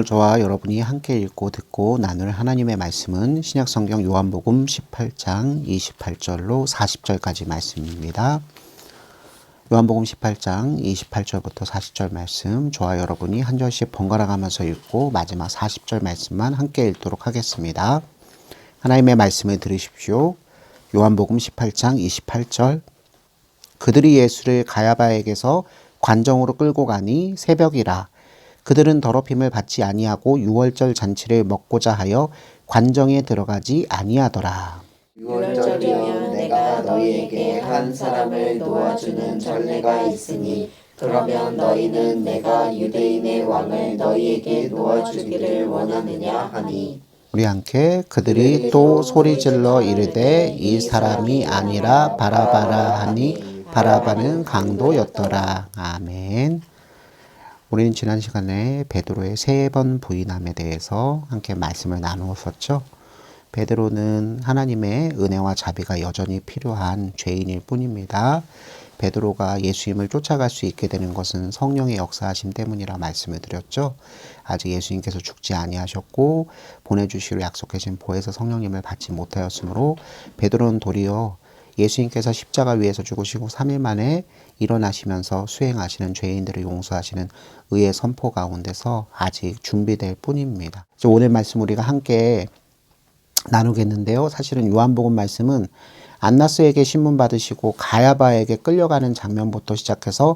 오늘 저와 여러분이 함께 읽고 듣고 나눌 하나님의 말씀은 신약성경 요한복음 18장 28절로 40절까지 말씀입니다. 요한복음 18장 28절부터 40절 말씀, 저와 여러분이 한 절씩 번갈아 가면서 읽고 마지막 40절 말씀만 함께 읽도록 하겠습니다. 하나님의 말씀을 들으십시오. 요한복음 18장 28절. 그들이 예수를 가야바에게서 관정으로 끌고 가니 새벽이라. 그들은 더럽힘을 받지 아니하고 유월절 잔치를 먹고자 하여 관정에 들어가지 아니하더라. 유월절이면 내가 너희에게 한 사람을 놓아주는 전례가 있으니 그러면 너희는 내가 유대인의 왕을 너희에게 놓아주기를 원하느냐 하니. 우리 함께 그들이 또 소리질러 이르되 이 사람이 아니라 바라바라 하니 바라바는 강도였더라. 아멘. 우리는 지난 시간에 베드로의 3번 부인함에 대해서 함께 말씀을 나누었었죠. 베드로는 하나님의 은혜와 자비가 여전히 필요한 죄인일 뿐입니다. 베드로가 예수님을 쫓아갈 수 있게 되는 것은 성령의 역사하심 때문이라 말씀을 드렸죠. 아직 예수님께서 죽지 아니하셨고 보내주시기로 약속하신 보혜사 성령님을 받지 못하였으므로 베드로는 도리어 예수님께서 십자가 위에서 죽으시고 3일 만에 일어나시면서 수행하시는 죄인들을 용서하시는 의의 선포 가운데서 아직 준비될 뿐입니다. 오늘 말씀 우리가 함께 나누겠는데요. 사실은 요한복음 말씀은 안나스에게 신문 받으시고 가야바에게 끌려가는 장면부터 시작해서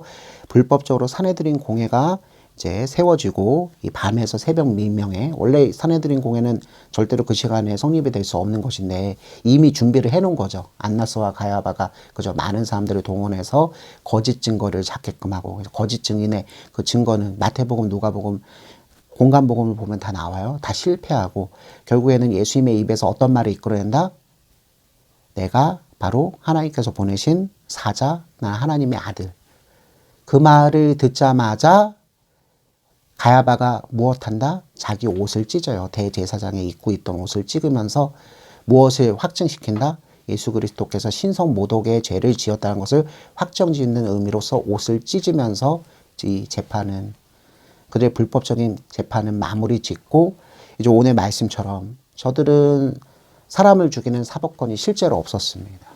불법적으로 산헤드린 공회가 이제 세워지고 이 밤에서 새벽 미명에, 원래 산헤드린 공회는 절대로 그 시간에 성립이 될 수 없는 것인데 이미 준비를 해놓은 거죠. 안나스와 가야바가 그저 많은 사람들을 동원해서 거짓 증거를 찾게끔 하고, 거짓 증인의 그 증거는 마태복음, 누가복음, 공간복음을 보면 다 나와요. 다 실패하고 결국에는 예수님의 입에서 어떤 말을 이끌어낸다? 내가 바로 하나님께서 보내신 사자, 나 하나님의 아들. 그 말을 듣자마자 가야바가 무엇한다? 자기 옷을 찢어요. 대제사장에 입고 있던 옷을 찢으면서 무엇을 확증시킨다? 예수 그리스도께서 신성 모독의 죄를 지었다는 것을 확정짓는 의미로서 옷을 찢으면서 이 재판은, 그들의 불법적인 재판은 마무리 짓고, 이제 오늘 말씀처럼 저들은 사람을 죽이는 사법권이 실제로 없었습니다.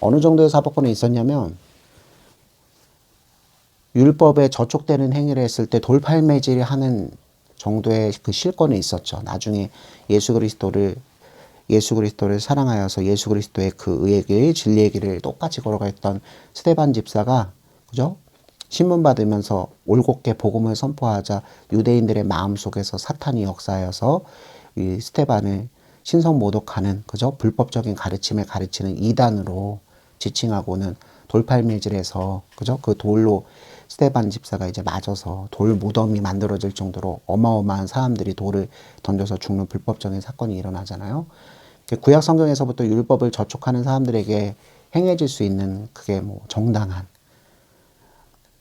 어느 정도의 사법권이 있었냐면 율법에 저촉되는 행위를 했을 때 돌팔매질 하는 정도의 그 실권이 있었죠. 나중에 예수 그리스도를 사랑하여서 예수 그리스도의 그 의의 길, 진리의 길을 똑같이 걸어갔던 스데반 집사가, 그죠? 신문 받으면서 올곧게 복음을 선포하자 유대인들의 마음속에서 사탄이 역사하여서 이 스데반을 신성 모독하는, 그죠? 불법적인 가르침을 가르치는 이단으로 지칭하고는 돌팔매질해서, 그죠? 그 돌로 스데반 집사가 이제 맞아서 돌 무덤이 만들어질 정도로 어마어마한 사람들이 돌을 던져서 죽는 불법적인 사건이 일어나잖아요. 구약 성경에서부터 율법을 저촉하는 사람들에게 행해질 수 있는 그게 뭐 정당한,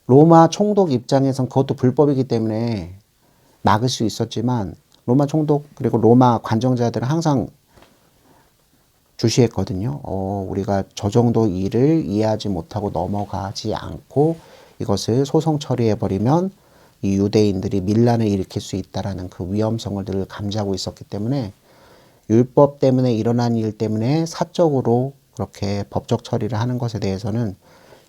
로마 총독 입장에선 그것도 불법이기 때문에 막을 수 있었지만 로마 총독 그리고 로마 관정자들은 항상 주시했거든요. 우리가 저 정도 일을 이해하지 못하고 넘어가지 않고 이것을 소송 처리해버리면 이 유대인들이 밀란을 일으킬 수 있다라는 그 위험성을 늘 감지하고 있었기 때문에 율법 때문에 일어난 일 때문에 사적으로 그렇게 법적 처리를 하는 것에 대해서는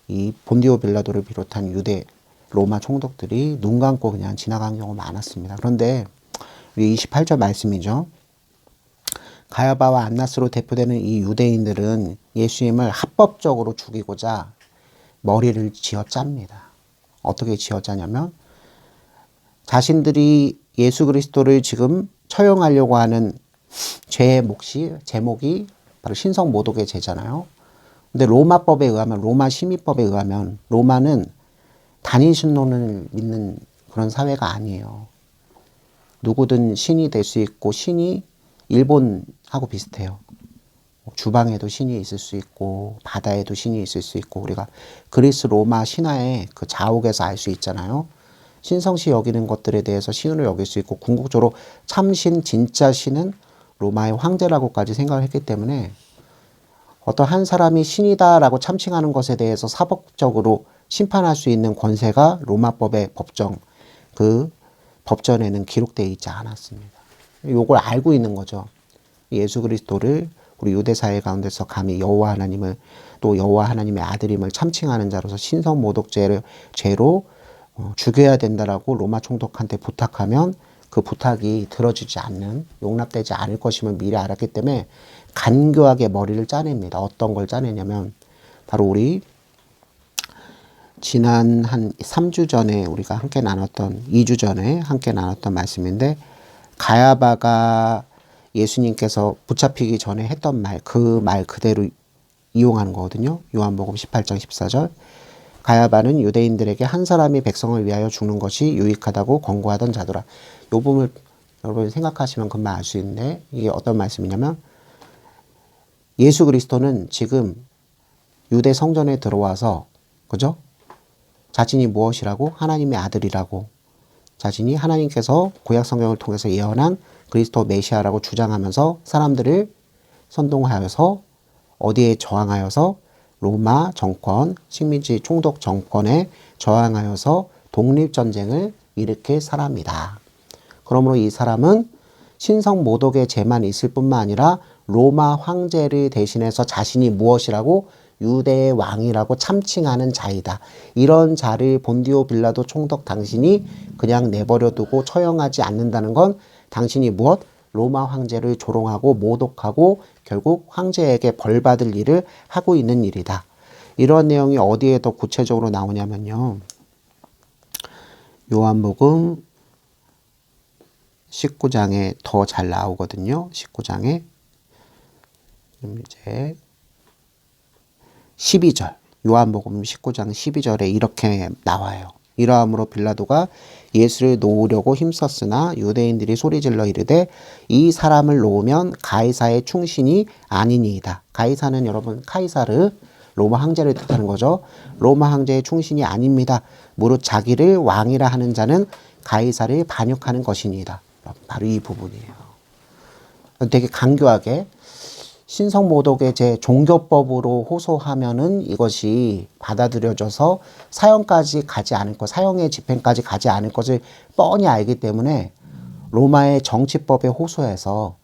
이 본디오 빌라도를 비롯한 유대 로마 총독들이 눈 감고 그냥 지나간 경우가 많았습니다. 그런데 28절 말씀이죠. 가야바와 안나스로 대표되는 이 유대인들은 예수님을 합법적으로 죽이고자 머리를 쥐어짭니다. 어떻게 쥐어짜냐면 자신들이 예수 그리스도를 지금 처형하려고 하는 죄의 제목이 바로 신성 모독의 죄잖아요. 근데 로마법에 의하면, 로마 심의법에 의하면 로마는 단일 신론을 믿는 그런 사회가 아니에요. 누구든 신이 될 수 있고, 신이 일본하고 비슷해요. 주방에도 신이 있을 수 있고 바다에도 신이 있을 수 있고, 우리가 그리스 로마 신화의 그 자옥에서 알 수 있잖아요. 신성시 여기는 것들에 대해서 신으로 여길 수 있고, 궁극적으로 참신 진짜 신은 로마의 황제라고까지 생각을 했기 때문에 어떤 한 사람이 신이다라고 참칭하는 것에 대해서 사법적으로 심판할 수 있는 권세가 로마법의 법정, 그 법전에는 기록되어 있지 않았습니다. 요걸 알고 있는 거죠. 예수 그리스도를 우리 유대 사회 가운데서 감히 여호와 하나님을 또 여호와 하나님의 아들임을 참칭하는 자로서 신성 모독죄로 죽여야 된다라고 로마 총독한테 부탁하면 그 부탁이 들어주지 않는, 용납되지 않을 것임을 미리 알았기 때문에 간교하게 머리를 짜냅니다. 어떤 걸 짜내냐면 바로 우리 지난 한 3주 전에 우리가 함께 나눴던 2주 전에 함께 나눴던 말씀인데, 가야바가 예수님께서 붙잡히기 전에 했던 말, 그 말 그대로 이용하는 거거든요. 요한복음 18장 14절. 가야바는 유대인들에게 한 사람이 백성을 위하여 죽는 것이 유익하다고 권고하던 자더라. 요 부분을 여러분 생각하시면 금방 알 수 있는데, 이게 어떤 말씀이냐면 예수 그리스도는 지금 유대 성전에 들어와서, 그죠? 자신이 무엇이라고? 하나님의 아들이라고, 자신이 하나님께서 구약 성경을 통해서 예언한 그리스도 메시아라고 주장하면서 사람들을 선동하여서 어디에 저항하여서 로마 정권, 식민지 총독 정권에 저항하여서 독립전쟁을 일으킬 사람이다. 그러므로 이 사람은 신성 모독의 죄만 있을 뿐만 아니라 로마 황제를 대신해서 자신이 무엇이라고? 유대의 왕이라고 참칭하는 자이다. 이런 자를 본디오 빌라도 총독 당신이 그냥 내버려 두고 처형하지 않는다는 건 당신이 무엇? 로마 황제를 조롱하고 모독하고 결국 황제에게 벌받을 일을 하고 있는 일이다. 이런 내용이 어디에 더 구체적으로 나오냐면요. 요한복음 19장에 더 잘 나오거든요. 19장에 이제 12절, 요한복음 19장 12절에 이렇게 나와요. 이러함으로 빌라도가 예수를 놓으려고 힘썼으나 유대인들이 소리질러 이르되 이 사람을 놓으면 가이사의 충신이 아니니이다. 가이사는 여러분 카이사르, 로마 황제를 뜻하는 거죠. 로마 황제의 충신이 아닙니다. 무릇 자기를 왕이라 하는 자는 가이사를 반역하는 것이니이다. 바로 이 부분이에요. 되게 간교하게 신성모독의 제 종교법으로 호소하면은 이것이 받아들여져서 사형까지 가지 않을 것, 사형의 집행까지 가지 않을 것을 뻔히 알기 때문에 로마의 정치법에 호소해서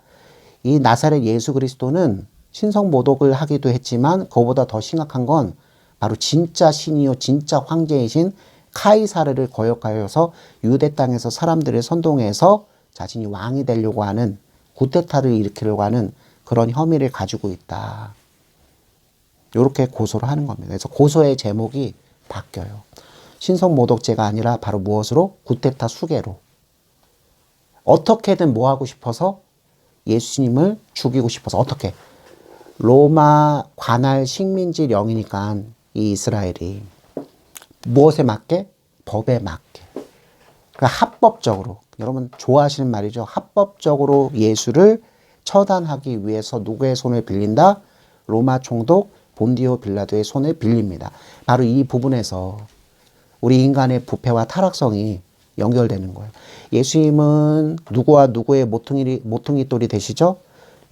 이 나사렛 예수 그리스도는 신성모독을 하기도 했지만 그보다 더 심각한 건 바로 진짜 신이요 진짜 황제이신 카이사르를 거역하여서 유대 땅에서 사람들을 선동해서 자신이 왕이 되려고 하는, 구테타를 일으키려고 하는 그런 혐의를 가지고 있다. 이렇게 고소를 하는 겁니다. 그래서 고소의 제목이 바뀌어요. 신성모독죄가 아니라 바로 무엇으로? 구테타 수괴로. 어떻게든 뭐 하고 싶어서? 예수님을 죽이고 싶어서. 어떻게? 로마 관할 식민지령이니까 이 이스라엘이 무엇에 맞게? 법에 맞게. 그러니까 합법적으로, 여러분 좋아하시는 말이죠. 합법적으로 예수를 처단하기 위해서 누구의 손을 빌린다? 로마 총독 본디오 빌라도의 손을 빌립니다. 바로 이 부분에서 우리 인간의 부패와 타락성이 연결되는 거예요. 예수님은 누구와 누구의 모퉁이돌이 되시죠?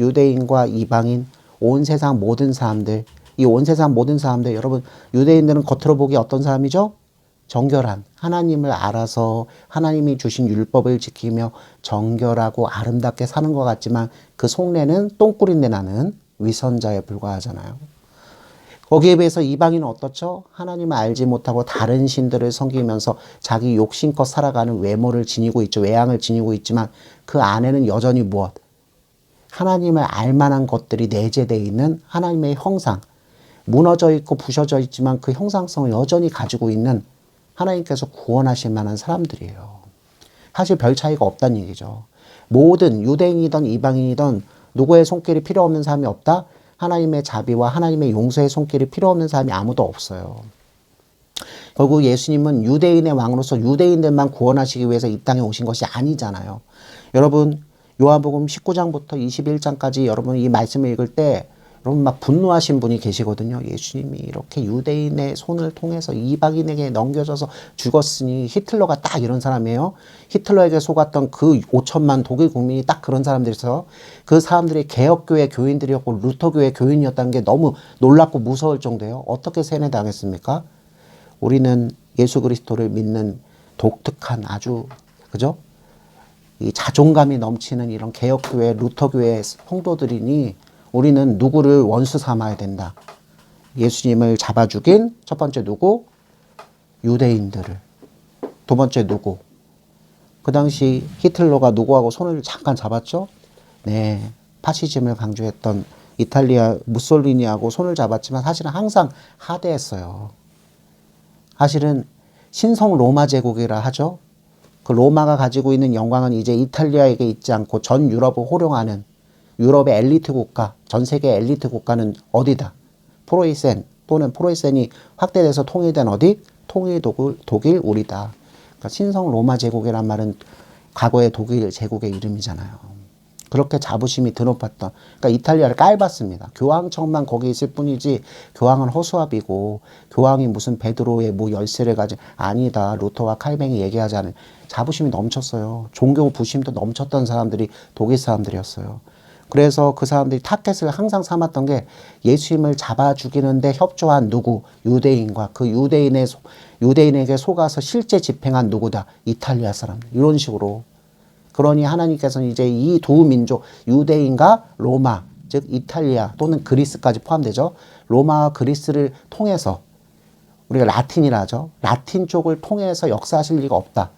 유대인과 이방인, 온 세상 모든 사람들. 이 온 세상 모든 사람들, 여러분 유대인들은 겉으로 보기 어떤 사람이죠? 정결한, 하나님을 알아서 하나님이 주신 율법을 지키며 정결하고 아름답게 사는 것 같지만 그 속내는 똥꾸린내 나는 위선자에 불과하잖아요. 거기에 비해서 이방인은 어떻죠? 하나님을 알지 못하고 다른 신들을 섬기면서 자기 욕심껏 살아가는 외모를 지니고 있죠. 외양을 지니고 있지만 그 안에는 여전히 무엇? 하나님을 알만한 것들이 내재되어 있는 하나님의 형상, 무너져 있고 부셔져 있지만 그 형상성을 여전히 가지고 있는 하나님께서 구원하실 만한 사람들이에요. 사실 별 차이가 없다는 얘기죠. 모든 유대인이든 이방인이든 누구의 손길이 필요 없는 사람이 없다? 하나님의 자비와 하나님의 용서의 손길이 필요 없는 사람이 아무도 없어요. 결국 예수님은 유대인의 왕으로서 유대인들만 구원하시기 위해서 이 땅에 오신 것이 아니잖아요. 여러분 요한복음 19장부터 21장까지 여러분 이 말씀을 읽을 때 여러분 막 분노하신 분이 계시거든요. 예수님이 이렇게 유대인의 손을 통해서 이방인에게 넘겨져서 죽었으니 히틀러가 딱 이런 사람이에요. 히틀러에게 속았던 그 5천만 독일 국민이 딱 그런 사람들이서 그 사람들이 개혁교회 교인들이었고 루터교회 교인이었다는 게 너무 놀랍고 무서울 정도예요. 어떻게 세뇌당했습니까? 우리는 예수 그리스도를 믿는 독특한 아주 그죠? 이 자존감이 넘치는 이런 개혁교회, 루터교회 성도들이니 우리는 누구를 원수 삼아야 된다. 예수님을 잡아 죽인 첫 번째 누구? 유대인들을. 두 번째 누구? 그 당시 히틀러가 누구하고 손을 잠깐 잡았죠? 네, 파시즘을 강조했던 이탈리아 무솔리니하고 손을 잡았지만 사실은 항상 하대했어요. 사실은 신성 로마 제국이라 하죠. 그 로마가 가지고 있는 영광은 이제 이탈리아에게 있지 않고 전 유럽을 호령하는 유럽의 엘리트 국가, 전 세계 엘리트 국가는 어디다? 프로이센 또는 프로이센이 확대돼서 통일된 어디? 통일 독일 우리다. 그러니까 신성 로마 제국이란 말은 과거의 독일 제국의 이름이잖아요. 그렇게 자부심이 드높았던, 그러니까 이탈리아를 깔봤습니다. 교황청만 거기 있을 뿐이지 교황은 허수아비고 교황이 무슨 베드로의 뭐 열쇠를 가지고 아니다. 루터와 칼뱅이 얘기하지 않은 자부심이 넘쳤어요. 종교 부심도 넘쳤던 사람들이 독일 사람들이었어요. 그래서 그 사람들이 타겟을 항상 삼았던 게 예수님을 잡아 죽이는데 협조한 누구? 유대인과 그 유대인에게 속아서 실제 집행한 누구다? 이탈리아 사람. 이런 식으로. 그러니 하나님께서는 이제 이 두 민족, 유대인과 로마, 즉 이탈리아 또는 그리스까지 포함되죠. 로마와 그리스를 통해서 우리가 라틴이라 하죠. 라틴 쪽을 통해서 역사하실 리가 없다.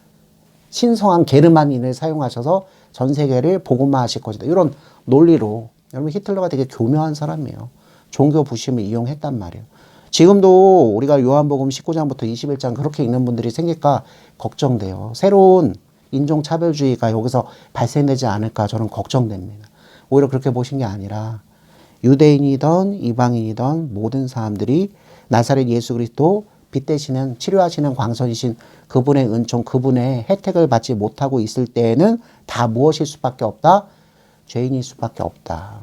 신성한 게르만인을 사용하셔서 전 세계를 복음화하실 것이다. 이런 논리로. 여러분 히틀러가 되게 교묘한 사람이에요. 종교 부심을 이용했단 말이에요. 지금도 우리가 요한복음 19장부터 21장 그렇게 읽는 분들이 생길까 걱정돼요. 새로운 인종차별주의가 여기서 발생되지 않을까 저는 걱정됩니다. 오히려 그렇게 보신 게 아니라 유대인이든 이방인이든 모든 사람들이 나사렛 예수 그리스도 빛 되시는 치료하시는 광선이신 그분의 은총, 그분의 혜택을 받지 못하고 있을 때에는 다 무엇일 수밖에 없다? 죄인일 수밖에 없다.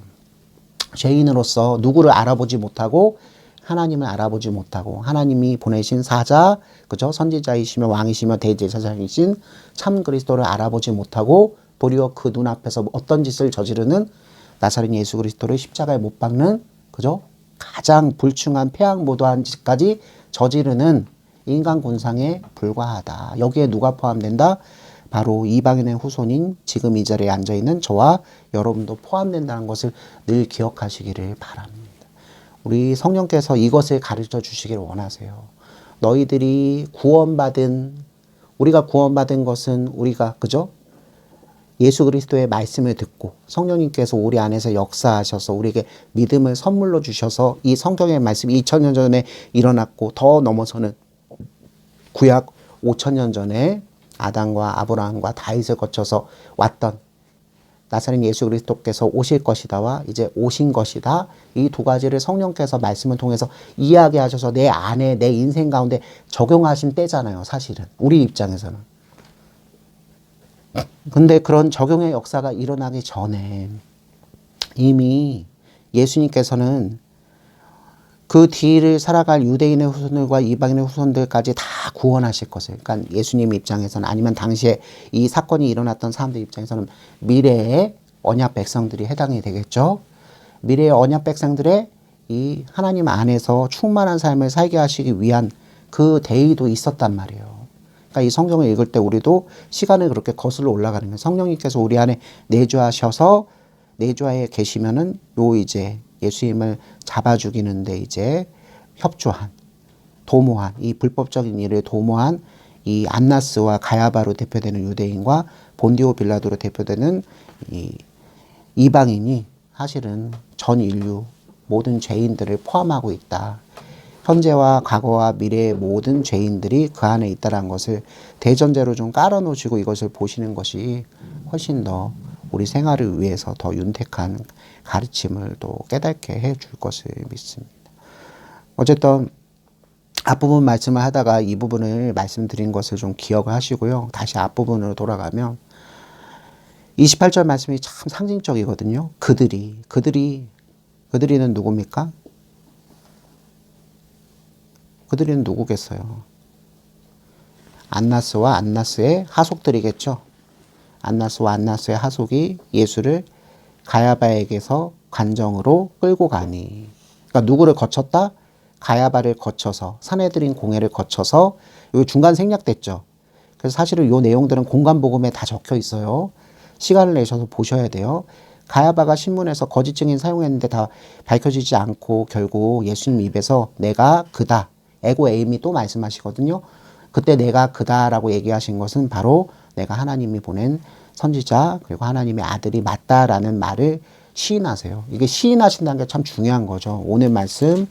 죄인으로서 누구를 알아보지 못하고 하나님을 알아보지 못하고 하나님이 보내신 사자, 그죠? 선지자이시며 왕이시며 대제사장이신 참 그리스도를 알아보지 못하고 도리어 그 눈앞에서 어떤 짓을 저지르는 나사렛 예수 그리스도를 십자가에 못 박는, 그죠? 가장 불충한 폐악무도한 짓까지 저지르는 인간 군상에 불과하다. 여기에 누가 포함된다? 바로 이방인의 후손인 지금 이 자리에 앉아있는 저와 여러분도 포함된다는 것을 늘 기억하시기를 바랍니다. 우리 성령께서 이것을 가르쳐 주시기를 원하세요. 너희들이 우리가 구원받은 것은 우리가, 그죠? 예수 그리스도의 말씀을 듣고 성령님께서 우리 안에서 역사하셔서 우리에게 믿음을 선물로 주셔서 이 성경의 말씀이 2000년 전에 일어났고 더 넘어서는 구약 5000년 전에 아담과 아브라함과 다윗을 거쳐서 왔던 나사렛 예수 그리스도께서 오실 것이다와 이제 오신 것이다. 이 두 가지를 성령께서 말씀을 통해서 이야기하셔서 내 안에 내 인생 가운데 적용하신 때잖아요. 사실은 우리 입장에서는. 근데 그런 적용의 역사가 일어나기 전에 이미 예수님께서는 그 뒤를 살아갈 유대인의 후손들과 이방인의 후손들까지 다 구원하실 것을. 그러니까 예수님 입장에서는 아니면 당시에 이 사건이 일어났던 사람들 입장에서는 미래의 언약 백성들이 해당이 되겠죠. 미래의 언약 백성들의 이 하나님 안에서 충만한 삶을 살게 하시기 위한 그 대의도 있었단 말이에요. 그러니까 이 성경을 읽을 때 우리도 시간을 그렇게 거슬러 올라가는 거예요. 성령님께서 우리 안에 내주하셔서 내주하에 계시면은 요 이제 예수님을 잡아 죽이는데 이제 협조한, 도모한, 이 불법적인 일을 도모한 이 안나스와 가야바로 대표되는 유대인과 본디오 빌라도로 대표되는 이 이방인이 사실은 전 인류 모든 죄인들을 포함하고 있다. 현재와 과거와 미래의 모든 죄인들이 그 안에 있다는 것을 대전제로 좀 깔아놓으시고 이것을 보시는 것이 훨씬 더 우리 생활을 위해서 더 윤택한 가르침을 또 깨닫게 해줄 것을 믿습니다. 어쨌든 앞부분 말씀을 하다가 이 부분을 말씀드린 것을 좀 기억을 하시고요. 다시 앞부분으로 돌아가면 28절 말씀이 참 상징적이거든요. 그들이는 누굽니까? 그들은 누구겠어요? 안나스와 안나스의 하속들이겠죠. 안나스와 안나스의 하속이 예수를 가야바에게서 관정으로 끌고 가니. 그러니까 누구를 거쳤다? 가야바를 거쳐서 사내들인 공회를 거쳐서 요 중간 생략됐죠. 그래서 사실은 요 내용들은 공간복음에 다 적혀 있어요. 시간을 내셔서 보셔야 돼요. 가야바가 신문에서 거짓 증인 사용했는데 다 밝혀지지 않고 결국 예수님 입에서 내가 그다. 에고 에임이 또 말씀하시거든요. 그때 내가 그다라고 얘기하신 것은 바로 내가 하나님이 보낸 선지자 그리고 하나님의 아들이 맞다라는 말을 시인하세요. 이게 시인하신다는 게 참 중요한 거죠. 오늘 말씀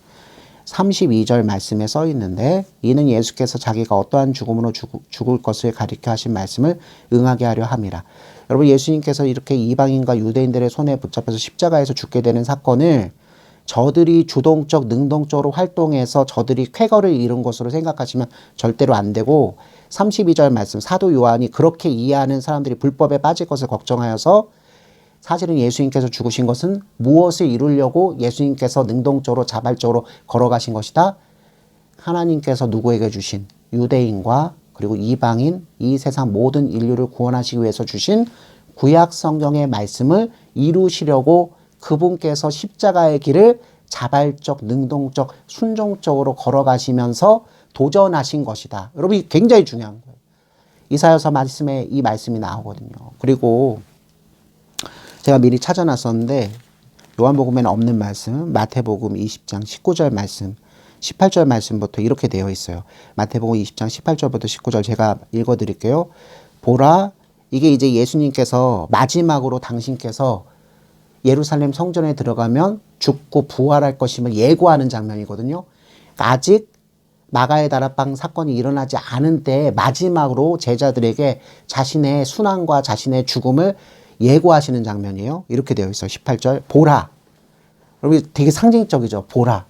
32절 말씀에 써 있는데 이는 예수께서 자기가 어떠한 죽음으로 죽을 것을 가리켜 하신 말씀을 응하게 하려 함이라. 여러분 예수님께서 이렇게 이방인과 유대인들의 손에 붙잡혀서 십자가에서 죽게 되는 사건을 저들이 주동적 능동적으로 활동해서 저들이 쾌거를 이룬 것으로 생각하시면 절대로 안 되고 32절 말씀 사도 요한이 그렇게 이해하는 사람들이 불법에 빠질 것을 걱정하여서 사실은 예수님께서 죽으신 것은 무엇을 이루려고 예수님께서 능동적으로 자발적으로 걸어가신 것이다. 하나님께서 누구에게 주신 유대인과 그리고 이방인 이 세상 모든 인류를 구원하시기 위해서 주신 구약 성경의 말씀을 이루시려고 그분께서 십자가의 길을 자발적, 능동적, 순종적으로 걸어가시면서 도전하신 것이다. 여러분 굉장히 중요한 거예요. 이사야서 말씀에 이 말씀이 나오거든요. 그리고 제가 미리 찾아놨었는데 요한복음에는 없는 말씀, 마태복음 20장 19절 말씀, 18절 말씀부터 이렇게 되어 있어요. 마태복음 20장 18절부터 19절 제가 읽어드릴게요. 보라, 이게 이제 예수님께서 마지막으로 당신께서 예루살렘 성전에 들어가면 죽고 부활할 것임을 예고하는 장면이거든요. 아직 마가의 다락방 사건이 일어나지 않은 때 마지막으로 제자들에게 자신의 순환과 자신의 죽음을 예고하시는 장면이에요. 이렇게 되어 있어요. 18절 보라. 여러분 되게 상징적이죠. 보라.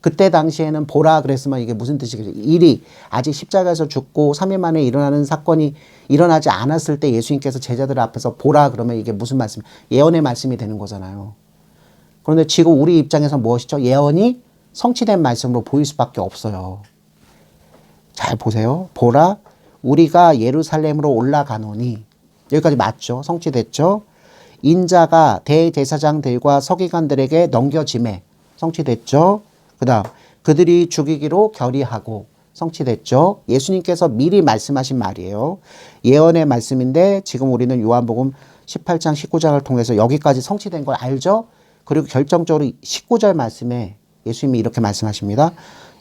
그때 당시에는 보라 그랬으면 이게 무슨 뜻이겠어요? 일이 아직 십자가에서 죽고 3일 만에 일어나는 사건이 일어나지 않았을 때 예수님께서 제자들 앞에서 보라 그러면 이게 무슨 말씀? 예언의 말씀이 되는 거잖아요. 그런데 지금 우리 입장에서 무엇이죠? 예언이 성취된 말씀으로 보일 수밖에 없어요. 잘 보세요. 보라, 우리가 예루살렘으로 올라가노니 여기까지 맞죠? 성취됐죠? 인자가 대제사장들과 서기관들에게 넘겨짐에 성취됐죠? 그 다음 그들이 죽이기로 결의하고 성취됐죠? 예수님께서 미리 말씀하신 말이에요. 예언의 말씀인데 지금 우리는 요한복음 18장 19장을 통해서 여기까지 성취된 걸 알죠? 그리고 결정적으로 19절 말씀에 예수님이 이렇게 말씀하십니다.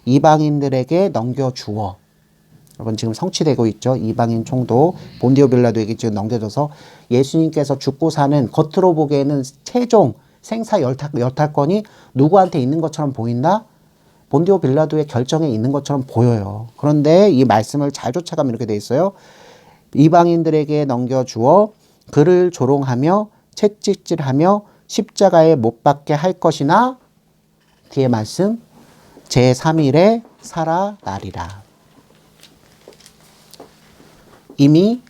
이방인들에게 넘겨주어. 여러분 지금 성취되고 있죠. 이방인 총독 본디오 빌라도에게 지금 넘겨져서 예수님께서 죽고 사는 겉으로 보기에는 최종 생사 여탈권이 누구한테 있는 것처럼 보인다? 본디오 빌라도의 결정에 있는 것처럼 보여요. 그런데 이 말씀을 잘 쫓아가면 이렇게 돼 있어요. 이방인들에게 넘겨주어 그를 조롱하며 채찍질하며 십자가에 못 박게 할 것이나 뒤에 말씀 제3일에 살아나리라. 이미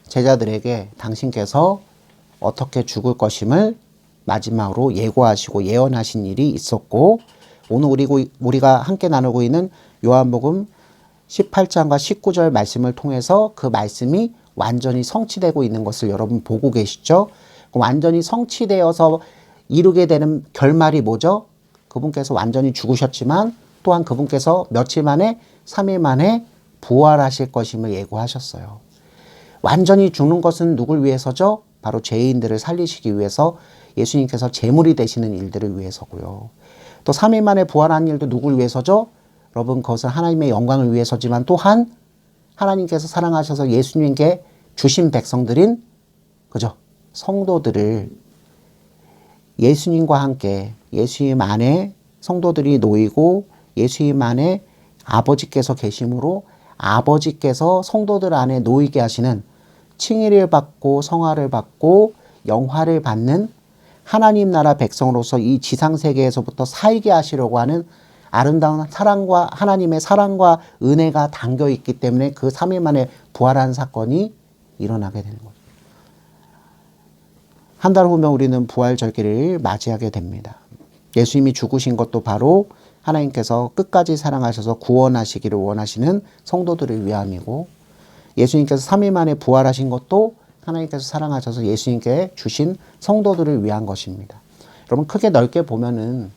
제자들에게 당신께서 어떻게 죽을 것임을 마지막으로 예고하시고 예언하신 일이 있었고 오늘 우리가 함께 나누고 있는 요한복음 18장과 19절 말씀을 통해서 그 말씀이 완전히 성취되고 있는 것을 여러분 보고 계시죠? 완전히 성취되어서 이루게 되는 결말이 뭐죠? 그분께서 완전히 죽으셨지만 또한 그분께서 며칠 만에 3일 만에 부활하실 것임을 예고하셨어요. 완전히 죽는 것은 누굴 위해서죠? 바로 죄인들을 살리시기 위해서 예수님께서 제물이 되시는 일들을 위해서고요. 또 3일 만에 부활한 일도 누굴 위해서죠? 여러분 그것은 하나님의 영광을 위해서지만 또한 하나님께서 사랑하셔서 예수님께 주신 백성들인 그죠? 성도들을 예수님과 함께 예수님 안에 성도들이 놓이고 예수님 안에 아버지께서 계심으로 아버지께서 성도들 안에 놓이게 하시는 칭의를 받고 성화를 받고 영화를 받는 하나님 나라 백성으로서 이 지상세계에서부터 살게 하시려고 하는 아름다운 사랑과 하나님의 사랑과 은혜가 담겨 있기 때문에 그 3일 만에 부활한 사건이 일어나게 되는 거죠. 한 달 후면 우리는 부활 절기를 맞이하게 됩니다. 예수님이 죽으신 것도 바로 하나님께서 끝까지 사랑하셔서 구원하시기를 원하시는 성도들을 위함이고 예수님께서 3일 만에 부활하신 것도 하나님께서 사랑하셔서 예수님께 주신 성도들을 위한 것입니다. 여러분 크게 넓게 보면은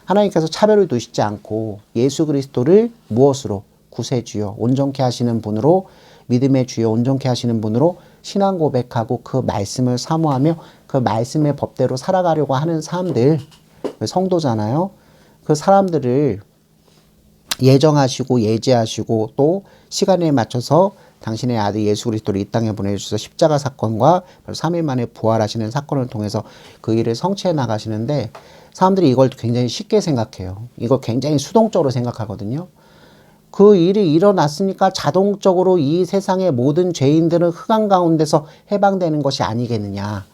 하나님께서 차별을 두시지 않고 예수 그리스도를 무엇으로 구세주요 온전케 하시는 분으로 믿음의 주요 온전케 하시는 분으로 신앙 고백하고 그 말씀을 사모하며 그 말씀의 법대로 살아가려고 하는 사람들, 성도잖아요. 그 사람들을 예정하시고 예지하시고 또 시간에 맞춰서 당신의 아들 예수 그리스도를 이 땅에 보내주셔서 십자가 사건과 3일 만에 부활하시는 사건을 통해서 그 일을 성취해 나가시는데 사람들이 이걸 굉장히 쉽게 생각해요. 이거 굉장히 수동적으로 생각하거든요. 그 일이 일어났으니까 자동적으로 이 세상의 모든 죄인들은 흑암 가운데서 해방되는 것이 아니겠느냐.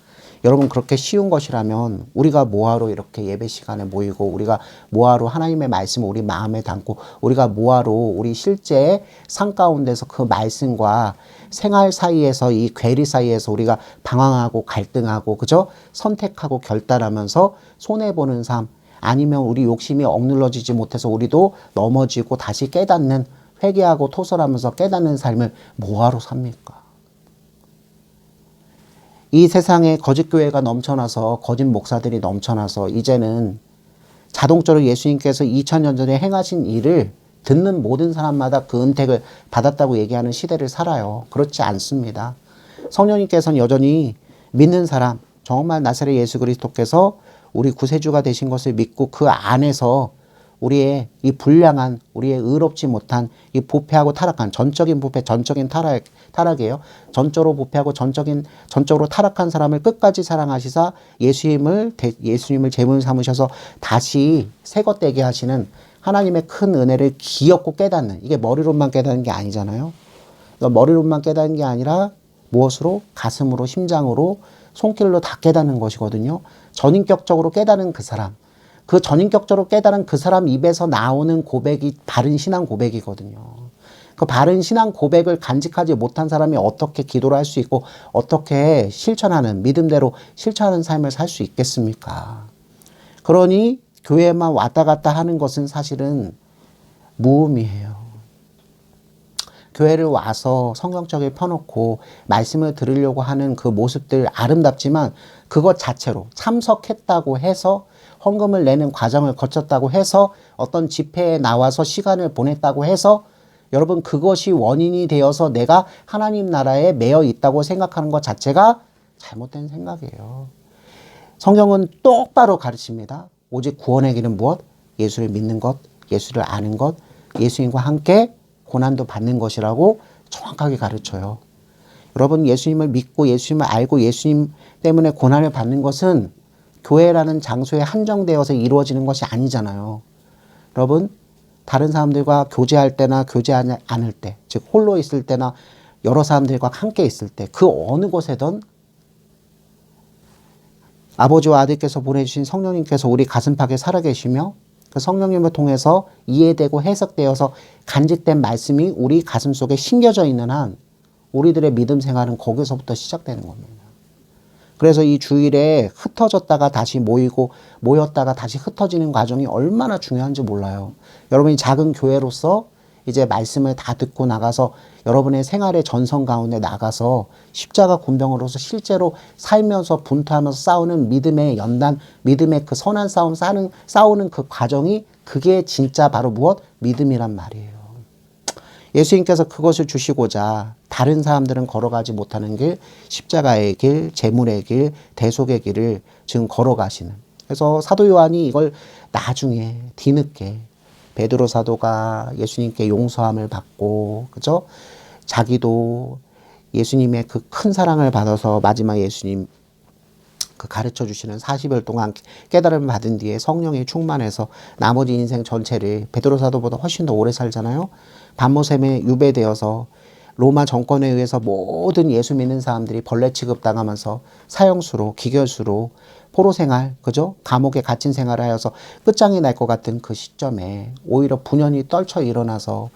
여러분 그렇게 쉬운 것이라면 우리가 뭐하러 이렇게 예배 시간에 모이고 우리가 뭐하러 하나님의 말씀을 우리 마음에 담고 우리가 뭐하러 우리 실제 삶 가운데서 그 말씀과 생활 사이에서 이 괴리 사이에서 우리가 방황하고 갈등하고 그죠? 선택하고 결단하면서 손해보는 삶 아니면 우리 욕심이 억눌러지지 못해서 우리도 넘어지고 다시 깨닫는 회개하고 토설하면서 깨닫는 삶을 뭐하러 삽니까? 이 세상에 거짓 교회가 넘쳐나서 거짓 목사들이 넘쳐나서 이제는 자동적으로 예수님께서 2000년 전에 행하신 일을 듣는 모든 사람마다 그 은택을 받았다고 얘기하는 시대를 살아요. 그렇지 않습니다. 성령님께서는 여전히 믿는 사람, 정말 나사렛 예수 그리스도께서 우리 구세주가 되신 것을 믿고 그 안에서 우리의 이 불량한 우리의 의롭지 못한 이 부패하고 타락한 전적인 부패, 전적인 타락이에요. 전적으로 부패하고 전적으로 타락한 사람을 끝까지 사랑하시사 예수님을 제물 삼으셔서 다시 새것되게 하시는 하나님의 큰 은혜를 기억고 깨닫는 이게 머리로만 깨닫는 게 아니잖아요. 그러니까 머리로만 깨닫는 게 아니라 무엇으로? 가슴으로, 심장으로, 손길로 다 깨닫는 것이거든요. 전인격적으로 깨닫는 그 사람. 그 전인격적으로 깨달은 그 사람 입에서 나오는 고백이 바른 신앙 고백이거든요. 그 바른 신앙 고백을 간직하지 못한 사람이 어떻게 기도를 할 수 있고 어떻게 실천하는 믿음대로 실천하는 삶을 살 수 있겠습니까? 그러니 교회만 왔다 갔다 하는 것은 사실은 무의미해요. 교회를 와서 성경책을 펴놓고 말씀을 들으려고 하는 그 모습들 아름답지만 그것 자체로 참석했다고 해서 헌금을 내는 과정을 거쳤다고 해서 어떤 집회에 나와서 시간을 보냈다고 해서 여러분 그것이 원인이 되어서 내가 하나님 나라에 매여 있다고 생각하는 것 자체가 잘못된 생각이에요. 성경은 똑바로 가르칩니다. 오직 구원의 길은 무엇? 예수를 믿는 것, 예수를 아는 것, 예수님과 함께 고난도 받는 것이라고 정확하게 가르쳐요. 여러분 예수님을 믿고 예수님을 알고 예수님 때문에 고난을 받는 것은 교회라는 장소에 한정되어서 이루어지는 것이 아니잖아요. 여러분 다른 사람들과 교제할 때나 교제하지 않을 때, 즉 홀로 있을 때나 여러 사람들과 함께 있을 때 그 어느 곳에든 아버지와 아들께서 보내주신 성령님께서 우리 가슴팍에 살아계시며 그 성령님을 통해서 이해되고 해석되어서 간직된 말씀이 우리 가슴속에 심겨져 있는 한 우리들의 믿음 생활은 거기서부터 시작되는 겁니다. 그래서 이 주일에 흩어졌다가 다시 모이고 모였다가 다시 흩어지는 과정이 얼마나 중요한지 몰라요. 여러분이 작은 교회로서 이제 말씀을 다 듣고 나가서 여러분의 생활의 전선 가운데 나가서 십자가 군병으로서 실제로 살면서 분투하면서 싸우는 믿음의 연단, 믿음의 그 선한 싸움 싸우는 그 과정이 그게 진짜 바로 무엇? 믿음이란 말이에요. 예수님께서 그것을 주시고자 다른 사람들은 걸어가지 못하는 길, 십자가의 길, 재물의 길, 대속의 길을 지금 걸어가시는. 그래서 사도 요한이 이걸 나중에 뒤늦게 베드로 사도가 예수님께 용서함을 받고, 그죠? 자기도 예수님의 그 큰 사랑을 받아서 마지막 예수님 그 가르쳐 주시는 40일 동안 깨달음을 받은 뒤에 성령이 충만해서 나머지 인생 전체를 베드로 사도보다 훨씬 더 오래 살잖아요. 밤모샘에 유배되어서 로마 정권에 의해서 모든 예수 믿는 사람들이 벌레 취급당하면서 사형수로 기결수로 포로 생활, 그죠? 감옥에 갇힌 생활을 하여서 끝장이 날 것 같은 그 시점에 오히려 분연히 떨쳐 일어나서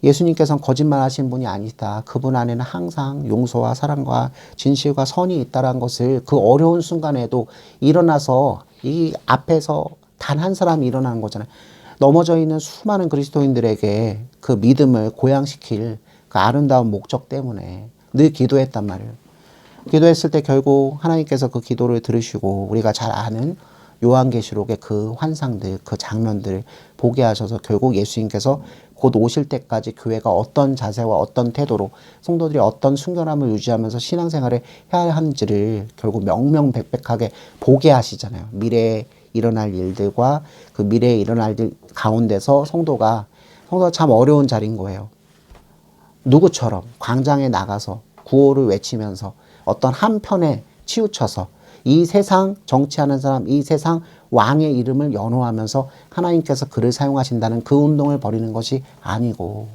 예수님께서는 거짓말 하신 분이 아니다. 그분 안에는 항상 용서와 사랑과 진실과 선이 있다는 것을 그 어려운 순간에도 일어나서 이 앞에서 단 한 사람이 일어나는 거잖아요. 넘어져 있는 수많은 그리스도인들에게 그 믿음을 고양시킬 그 아름다운 목적 때문에 늘 기도했단 말이에요. 기도했을 때 결국 하나님께서 그 기도를 들으시고 우리가 잘 아는 요한계시록의 그 환상들, 그 장면들 보게 하셔서 결국 예수님께서 곧 오실 때까지 교회가 어떤 자세와 어떤 태도로 성도들이 어떤 순결함을 유지하면서 신앙생활을 해야 하는지를 결국 명명백백하게 보게 하시잖아요. 미래에 일어날 일들과 그 미래에 일어날 일 가운데서 성도가 참 어려운 자리인 거예요. 누구처럼 광장에 나가서 구호를 외치면서 어떤 한편에 치우쳐서 이 세상 정치하는 사람, 이 세상 왕의 이름을 연호하면서 하나님께서 그를 사용하신다는 그 운동을 벌이는 것이 아니고,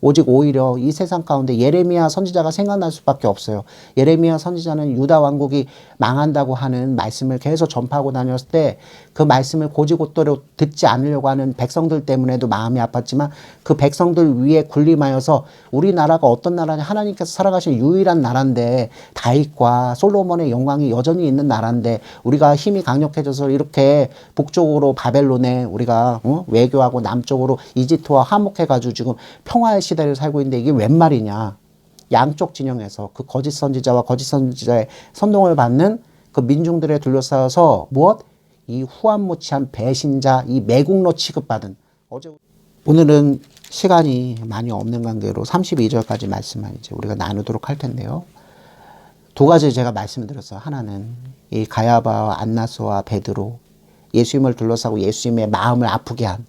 오직 오히려 이 세상 가운데 예레미야 선지자가 생각날 수밖에 없어요. 예레미야 선지자는 유다 왕국이 망한다고 하는 말씀을 계속 전파하고 다녔을 때 그 말씀을 고지고대로 듣지 않으려고 하는 백성들 때문에도 마음이 아팠지만 그 백성들 위에 군림하여서 우리나라가 어떤 나라냐, 하나님께서 살아가신 유일한 나라인데, 다윗과 솔로몬의 영광이 여전히 있는 나라인데 우리가 힘이 강력해져서 이렇게 북쪽으로 바벨론에 우리가 외교하고 남쪽으로 이집트와 화목해가지고 지금 평화의 시대를 살고 있는데 이게 웬 말이냐. 양쪽 진영에서 그 거짓 선지자와 거짓 선지자의 선동을 받는 그 민중들에 둘러싸여서 무엇? 이 후한무치한 배신자, 이 매국노 취급받은, 오늘은 시간이 많이 없는 관계로 32절까지 말씀만 이제 우리가 나누도록 할 텐데요. 두 가지 제가 말씀드렸어요. 하나는 이 가야바와 안나스와 베드로, 예수님을 둘러싸고 예수님의 마음을 아프게 한,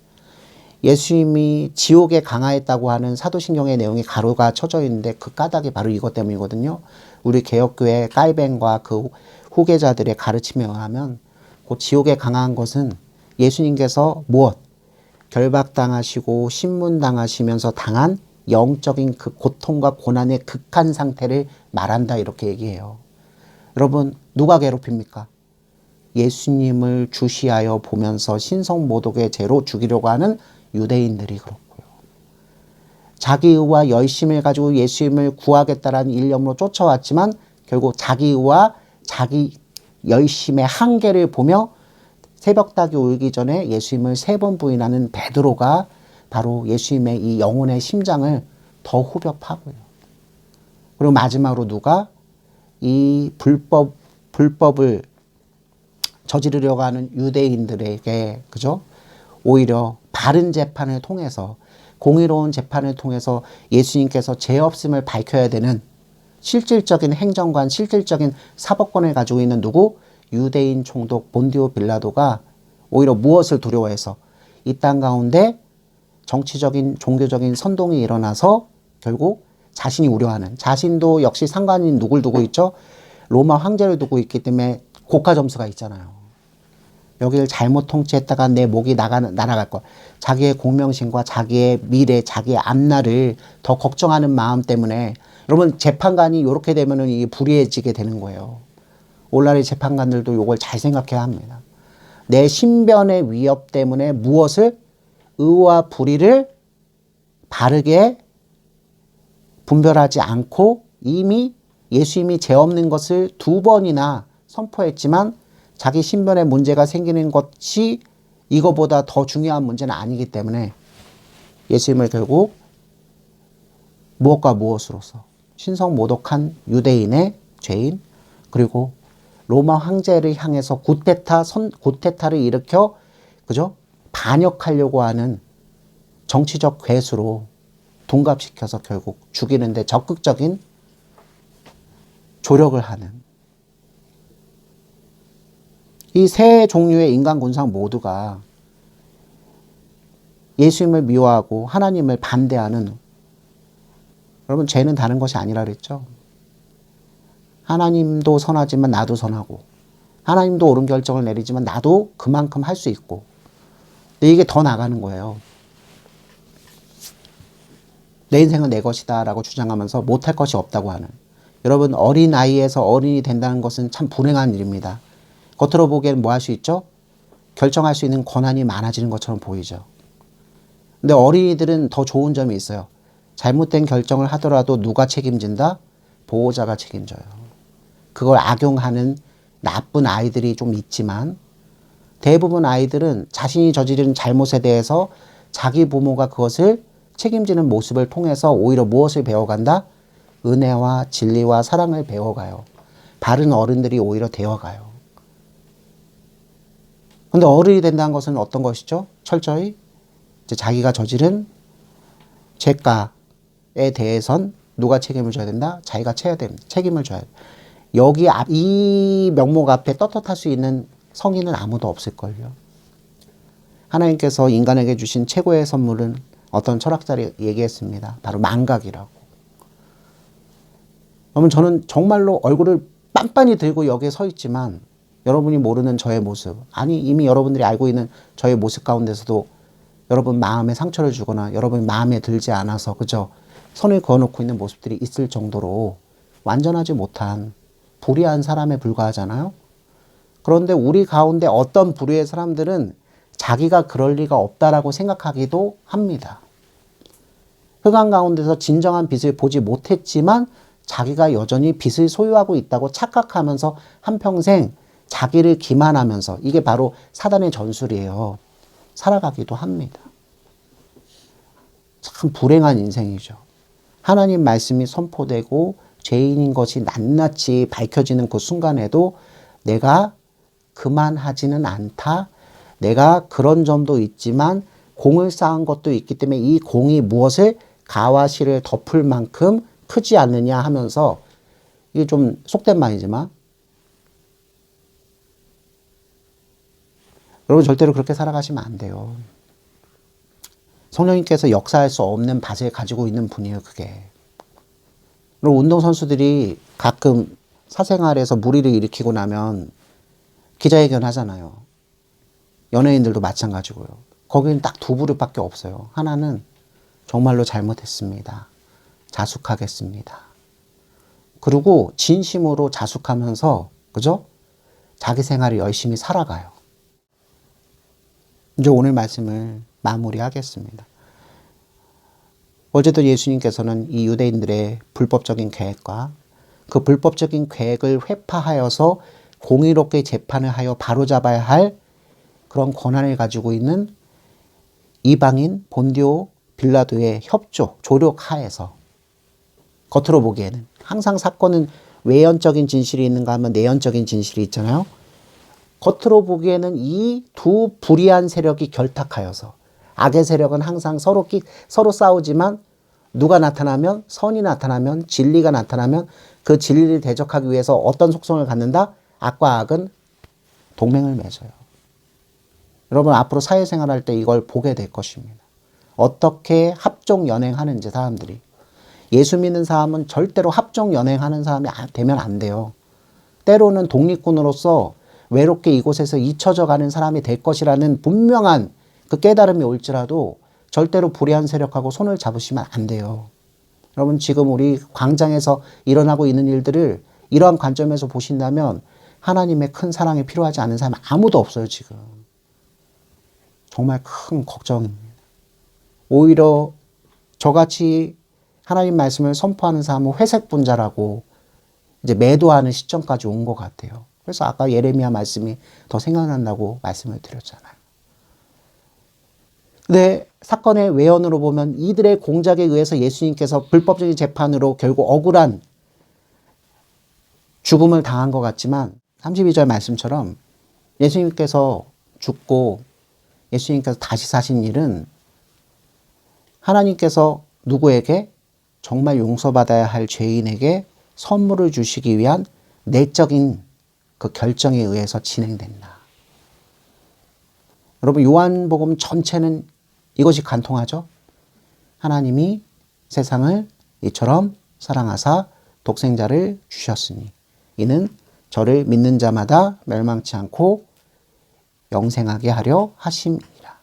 예수님이 지옥에 강하였다고 하는 사도신경의 내용이 가로가 쳐져 있는데 그 까닭이 바로 이것 때문이거든요. 우리 개혁교회 까이뱅과 그 후계자들의 가르침에 의하면 그 지옥에 강한 것은 예수님께서 무엇? 결박당하시고 신문당하시면서 당한 영적인 그 고통과 고난의 극한 상태를 말한다, 이렇게 얘기해요. 여러분, 누가 괴롭힙니까? 예수님을 주시하여 보면서 신성모독의 죄로 죽이려고 하는 유대인들이 그렇고요. 자기의와 열심을 가지고 예수님을 구하겠다라는 일념으로 쫓아왔지만 결국 자기의와 자기 열심의 한계를 보며 새벽닭이 울기 전에 예수님을 3번 부인하는 베드로가 바로 예수님의 이 영혼의 심장을 더 후벼파고요. 그리고 마지막으로 누가? 이 불법을 저지르려고 하는 유대인들에게, 그죠? 오히려 바른 재판을 통해서, 공의로운 재판을 통해서 예수님께서 죄 없음을 밝혀야 되는 실질적인 행정관, 실질적인 사법권을 가지고 있는 누구? 유대인 총독 본디오 빌라도가 오히려 무엇을 두려워해서 이 땅 가운데 정치적인 종교적인 선동이 일어나서 결국 자신이 우려하는, 자신도 역시 상관인 누굴 두고 있죠? 로마 황제를 두고 있기 때문에 고가 점수가 있잖아요. 여기를 잘못 통치했다가 내 목이 날아갈 것. 자기의 공명심과 자기의 미래, 자기의 앞날을 더 걱정하는 마음 때문에, 여러분 재판관이 이렇게 되면은 이게 불리해지게 되는 거예요. 오늘날의 재판관들도 이걸 잘 생각해야 합니다. 내 신변의 위협 때문에 무엇을? 의와 불의를 바르게 분별하지 않고 이미 예수님이 죄 없는 것을 2번이나 선포했지만 자기 신변에 문제가 생기는 것이 이거보다 더 중요한 문제는 아니기 때문에 예수님을 결국 무엇과 무엇으로서 신성모독한 유대인의 죄인, 그리고 로마 황제를 향해서 구테타를 일으켜, 그죠? 반역하려고 하는 정치적 괴수로 둔갑시켜서 결국 죽이는데 적극적인 조력을 하는, 이 세 종류의 인간 군상 모두가 예수님을 미워하고 하나님을 반대하는, 여러분 죄는 다른 것이 아니라 그랬죠. 하나님도 선하지만 나도 선하고, 하나님도 옳은 결정을 내리지만 나도 그만큼 할 수 있고, 근데 이게 더 나가는 거예요. 내 인생은 내 것이다 라고 주장하면서 못할 것이 없다고 하는, 여러분 어린 아이에서 어른이 된다는 것은 참 불행한 일입니다. 겉으로 보기에는 뭐 할 수 있죠? 결정할 수 있는 권한이 많아지는 것처럼 보이죠. 근데 어린이들은 더 좋은 점이 있어요. 잘못된 결정을 하더라도 누가 책임진다? 보호자가 책임져요. 그걸 악용하는 나쁜 아이들이 좀 있지만 대부분 아이들은 자신이 저지른 잘못에 대해서 자기 부모가 그것을 책임지는 모습을 통해서 오히려 무엇을 배워간다? 은혜와 진리와 사랑을 배워가요. 바른 어른들이 오히려 되어가요. 근데 어른이 된다는 것은 어떤 것이죠? 철저히 이제 자기가 저지른 죄가에 대해선 누가 책임을 져야 된다? 자기가 져야 됩니다. 책임을 져야 돼요. 여기 이 명목 앞에 떳떳할 수 있는 성인은 아무도 없을걸요. 하나님께서 인간에게 주신 최고의 선물은 어떤 철학자를 얘기했습니다. 바로 망각이라고. 여러분, 저는 정말로 얼굴을 빤빤히 들고 여기에 서 있지만 여러분이 모르는 저의 모습, 아니 이미 여러분들이 알고 있는 저의 모습 가운데서도 여러분 마음에 상처를 주거나 여러분 마음에 들지 않아서 그저 선을 그어놓고 있는 모습들이 있을 정도로 완전하지 못한 불의한 사람에 불과하잖아요. 그런데 우리 가운데 어떤 불의의 사람들은 자기가 그럴 리가 없다라고 생각하기도 합니다. 흑암 가운데서 진정한 빛을 보지 못했지만 자기가 여전히 빛을 소유하고 있다고 착각하면서 한평생 자기를 기만하면서, 이게 바로 사단의 전술이에요. 살아가기도 합니다. 참 불행한 인생이죠. 하나님 말씀이 선포되고 죄인인 것이 낱낱이 밝혀지는 그 순간에도 내가 그만하지는 않다. 내가 그런 점도 있지만 공을 쌓은 것도 있기 때문에 이 공이 무엇을 가와 실을 덮을 만큼 크지 않느냐 하면서, 이게 좀 속된 말이지만 여러분 절대로 그렇게 살아가시면 안 돼요. 성령님께서 역사할 수 없는 밭을 가지고 있는 분이에요, 그게. 그리고 운동선수들이 가끔 사생활에서 무리를 일으키고 나면 기자회견 하잖아요. 연예인들도 마찬가지고요. 거기는 딱 두 부류밖에 없어요. 하나는 정말로 잘못했습니다. 자숙하겠습니다. 그리고 진심으로 자숙하면서, 그죠? 자기 생활을 열심히 살아가요. 이제 오늘 말씀을 마무리하겠습니다. 어제도 예수님께서는 이 유대인들의 불법적인 계획과 그 불법적인 계획을 회파하여서 공의롭게 재판을 하여 바로잡아야 할 그런 권한을 가지고 있는 이방인 본디오 빌라도의 협조, 조력 하에서, 겉으로 보기에는 항상 사건은 외연적인 진실이 있는가 하면 내연적인 진실이 있잖아요. 겉으로 보기에는 이 두 불의한 세력이 결탁하여서, 악의 세력은 항상 서로 싸우지만 누가 나타나면, 선이 나타나면, 진리가 나타나면 그 진리를 대적하기 위해서 어떤 속성을 갖는다? 악과 악은 동맹을 맺어요. 여러분 앞으로 사회생활할 때 이걸 보게 될 것입니다. 어떻게 합종 연행하는지 사람들이. 예수 믿는 사람은 절대로 합종 연행하는 사람이 되면 안 돼요. 때로는 독립군으로서 외롭게 이곳에서 잊혀져 가는 사람이 될 것이라는 분명한 그 깨달음이 올지라도 절대로 불의한 세력하고 손을 잡으시면 안 돼요. 여러분 지금 우리 광장에서 일어나고 있는 일들을 이러한 관점에서 보신다면 하나님의 큰 사랑이 필요하지 않은 사람이 아무도 없어요, 지금. 정말 큰 걱정입니다. 오히려 저같이 하나님 말씀을 선포하는 사람은 회색 분자라고 이제 매도하는 시점까지 온 것 같아요. 그래서 아까 예레미야 말씀이 더 생각난다고 말씀을 드렸잖아요. 근데 사건의 외연으로 보면 이들의 공작에 의해서 예수님께서 불법적인 재판으로 결국 억울한 죽음을 당한 것 같지만 32절 말씀처럼 예수님께서 죽고 예수님께서 다시 사신 일은 하나님께서 누구에게? 정말 용서받아야 할 죄인에게 선물을 주시기 위한 내적인 그 결정에 의해서 진행된다. 여러분 요한복음 전체는 이것이 간통하죠. 하나님이 세상을 이처럼 사랑하사 독생자를 주셨으니 이는 저를 믿는 자마다 멸망치 않고 영생하게 하려 하심이라.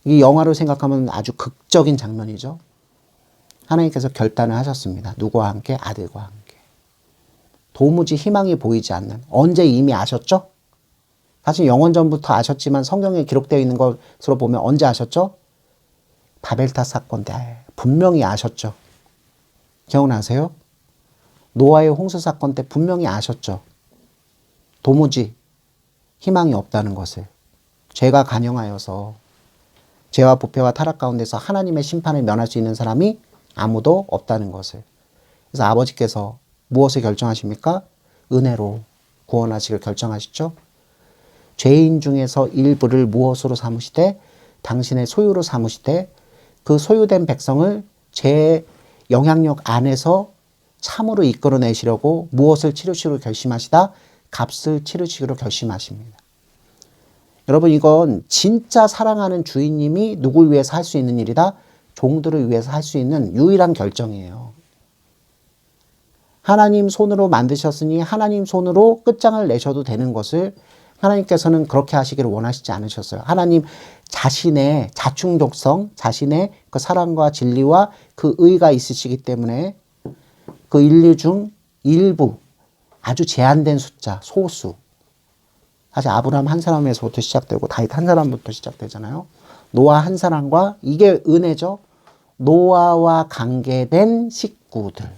이 영화로 생각하면 아주 극적인 장면이죠. 하나님께서 결단을 하셨습니다. 누구와 함께? 아들과 함께. 도무지 희망이 보이지 않는, 언제 이미 아셨죠? 사실 영원전부터 아셨지만 성경에 기록되어 있는 것으로 보면 언제 아셨죠? 바벨탑 사건 때 분명히 아셨죠. 기억나세요? 노아의 홍수 사건 때 분명히 아셨죠. 도무지 희망이 없다는 것을. 죄가 간영하여서 죄와 부패와 타락 가운데서 하나님의 심판을 면할 수 있는 사람이 아무도 없다는 것을. 그래서 아버지께서 무엇을 결정하십니까? 은혜로 구원하시길 결정하시죠. 죄인 중에서 일부를 무엇으로 삼으시되 당신의 소유로 삼으시되 그 소유된 백성을 제 영향력 안에서 참으로 이끌어내시려고 무엇을 치르시기로 결심하시다? 값을 치르시기로 결심하십니다. 여러분, 이건 진짜 사랑하는 주인님이 누굴 위해서 할 수 있는 일이다? 종들을 위해서 할 수 있는 유일한 결정이에요. 하나님 손으로 만드셨으니 하나님 손으로 끝장을 내셔도 되는 것을 하나님께서는 그렇게 하시기를 원하시지 않으셨어요. 하나님 자신의 자충족성, 자신의 그 사랑과 진리와 그 의가 있으시기 때문에 그 인류 중 일부, 아주 제한된 숫자, 소수. 사실 아브라함 한 사람에서부터 시작되고 다윗 한 사람부터 시작되잖아요. 노아 한 사람과, 이게 은혜죠. 노아와 관계된 식구들.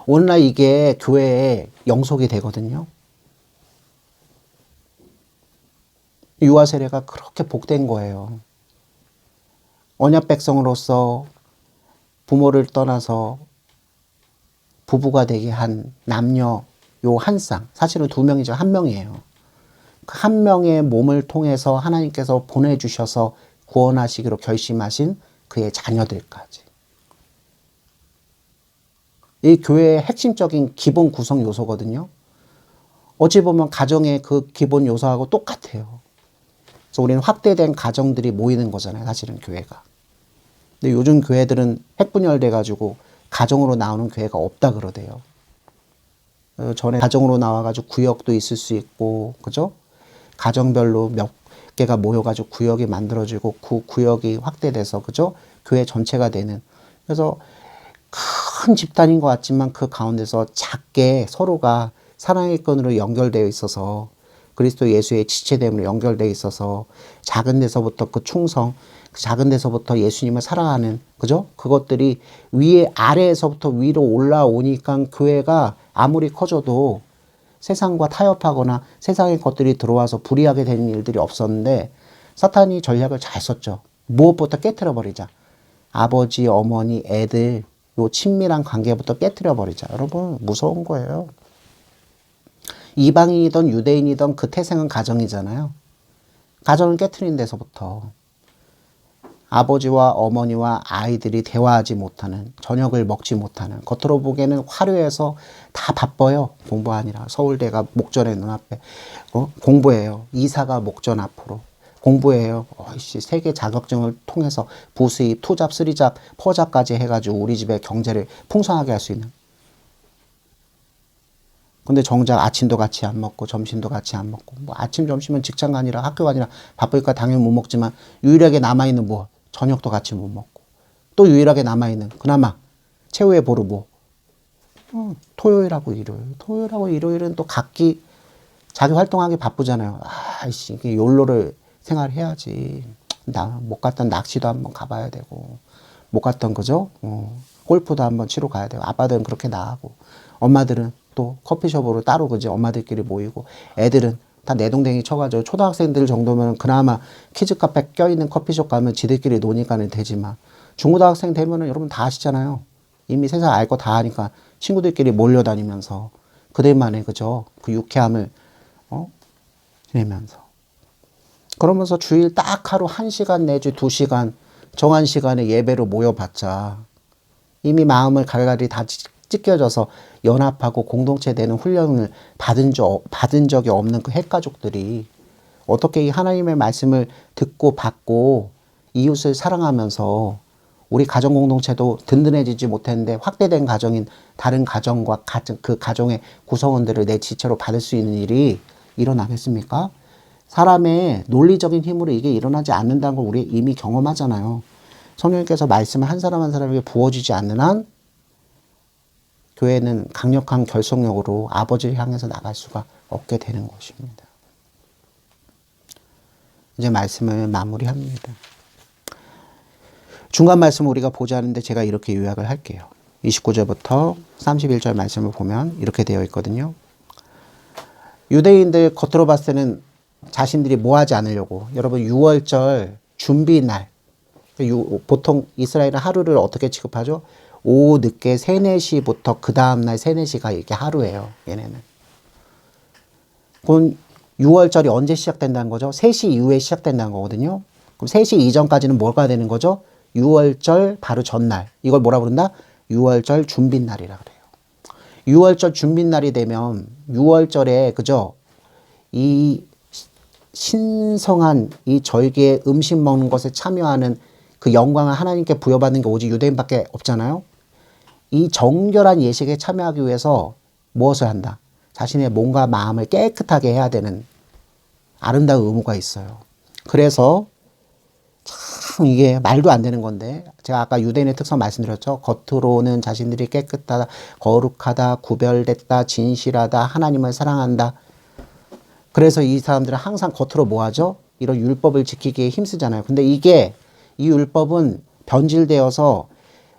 오늘날 이게 교회에 영속이 되거든요. 유아 세례가 그렇게 복된 거예요. 언약 백성으로서 부모를 떠나서 부부가 되게 한 남녀 요 한 쌍, 사실은 두 명이죠. 한 명이에요. 그 한 명의 몸을 통해서 하나님께서 보내주셔서 구원하시기로 결심하신 그의 자녀들까지. 이 교회의 핵심적인 기본 구성 요소거든요. 어찌 보면 가정의 그 기본 요소하고 똑같아요. 그래서 우리는 확대된 가정들이 모이는 거잖아요. 사실은 교회가. 근데 요즘 교회들은 핵분열돼가지고 가정으로 나오는 교회가 없다 그러대요. 전에 가정으로 나와가지고 구역도 있을 수 있고, 그죠? 가정별로 몇 개가 모여가지고 구역이 만들어지고 그 구역이 확대돼서, 그죠? 교회 전체가 되는. 그래서 큰 집단인 것 같지만 그 가운데서 작게 서로가 사랑의 끈으로 연결되어 있어서 그리스도 예수의 지체됨으로 연결되어 있어서 작은 데서부터 그 충성, 그 작은 데서부터 예수님을 사랑하는, 그죠? 그것들이 위에 아래에서부터 위로 올라오니까 교회가 아무리 커져도 세상과 타협하거나 세상의 것들이 들어와서 불이하게 되는 일들이 없었는데 사탄이 전략을 잘 썼죠. 무엇부터 깨트려 버리자. 아버지, 어머니, 애들 요 친밀한 관계부터 깨트려 버리자. 여러분, 무서운 거예요. 이방인이든 유대인이든 그 태생은 가정이잖아요. 가정을 깨트린 데서부터 아버지와 어머니와 아이들이 대화하지 못하는, 저녁을 먹지 못하는, 겉으로 보기에는 화려해서 다 바빠요. 공부하느라. 서울대가 목전에 눈앞에 공부해요. 이사가 목전 앞으로 공부해요. 세계 자격증을 통해서 부수입, 투잡, 쓰리잡, 포잡까지 해가지고 우리 집의 경제를 풍성하게 할 수 있는. 근데 정작 아침도 같이 안 먹고 점심도 같이 안 먹고, 뭐 아침 점심은 직장 가니라 학교 가니라 바쁘니까 당연히 못 먹지만 유일하게 남아있는 뭐 저녁도 같이 못 먹고, 또 유일하게 남아있는 그나마 최후의 보루 뭐 토요일하고 일요일. 토요일하고 일요일은 또 각기 자기 활동하기 바쁘잖아요. 아이씨, 이게 욜로를 생활해야지. 나 못 갔던 낚시도 한번 가봐야 되고, 못 갔던, 그죠? 골프도 한번 치러 가야 되고, 아빠들은 그렇게 나가고, 엄마들은 또 커피숍으로 따로, 그지? 엄마들끼리 모이고, 애들은 다 내동댕이 쳐가지고, 초등학생들 정도면 그나마 키즈카페 껴있는 커피숍 가면 지들끼리 노니까는 되지만, 중고등학생 되면은 여러분 다 아시잖아요. 이미 세상 알 거 다 아니까 친구들끼리 몰려다니면서 그들만의, 그죠? 그 유쾌함을 지내면서. 그러면서 주일 딱 하루 1시간 내지 2시간 정한 시간에 예배로 모여봤자 이미 마음을 갈갈이 다 찢겨져서 연합하고 공동체 되는 훈련을 받은 적이 없는 그 핵가족들이 어떻게 이 하나님의 말씀을 듣고 받고 이웃을 사랑하면서 우리 가정 공동체도 든든해지지 못했는데 확대된 가정인 다른 가정과 그 가정의 구성원들을 내 지체로 받을 수 있는 일이 일어나겠습니까? 사람의 논리적인 힘으로 이게 일어나지 않는다는 걸 우리 이미 경험하잖아요. 성령님께서 말씀을 한 사람 한 사람에게 부어주지 않는 한 교회는 강력한 결속력으로 아버지를 향해서 나갈 수가 없게 되는 것입니다. 이제 말씀을 마무리합니다. 중간 말씀을 우리가 보자는데 제가 이렇게 요약을 할게요. 29절부터 31절 말씀을 보면 이렇게 되어 있거든요. 유대인들 겉으로 봤을 때는 자신들이 뭐 하지 않으려고, 여러분 6월절 준비날, 보통 이스라엘은 하루를 어떻게 취급하죠? 오후 늦게 3, 4시부터 그 다음날 3, 4시가 이게 하루예요. 얘네는. 그럼 6월절이 언제 시작된다는 거죠? 3시 이후에 시작된다는 거거든요. 그럼 3시 이전까지는 뭐가 되는 거죠? 6월절 바로 전날. 이걸 뭐라 부른다? 6월절 준비날이라 그래요. 6월절 준비날이 되면 6월절에 그죠? 이 신성한 이 절기의 음식 먹는 것에 참여하는 그 영광을 하나님께 부여받는 게 오직 유대인밖에 없잖아요. 이 정결한 예식에 참여하기 위해서 무엇을 한다? 자신의 몸과 마음을 깨끗하게 해야 되는 아름다운 의무가 있어요. 그래서 참 이게 말도 안 되는 건데 제가 아까 유대인의 특성 말씀드렸죠. 겉으로는 자신들이 깨끗하다, 거룩하다, 구별됐다, 진실하다, 하나님을 사랑한다. 그래서 이 사람들은 항상 겉으로 뭐 하죠? 이런 율법을 지키기에 힘쓰잖아요. 근데 이게 이 율법은 변질되어서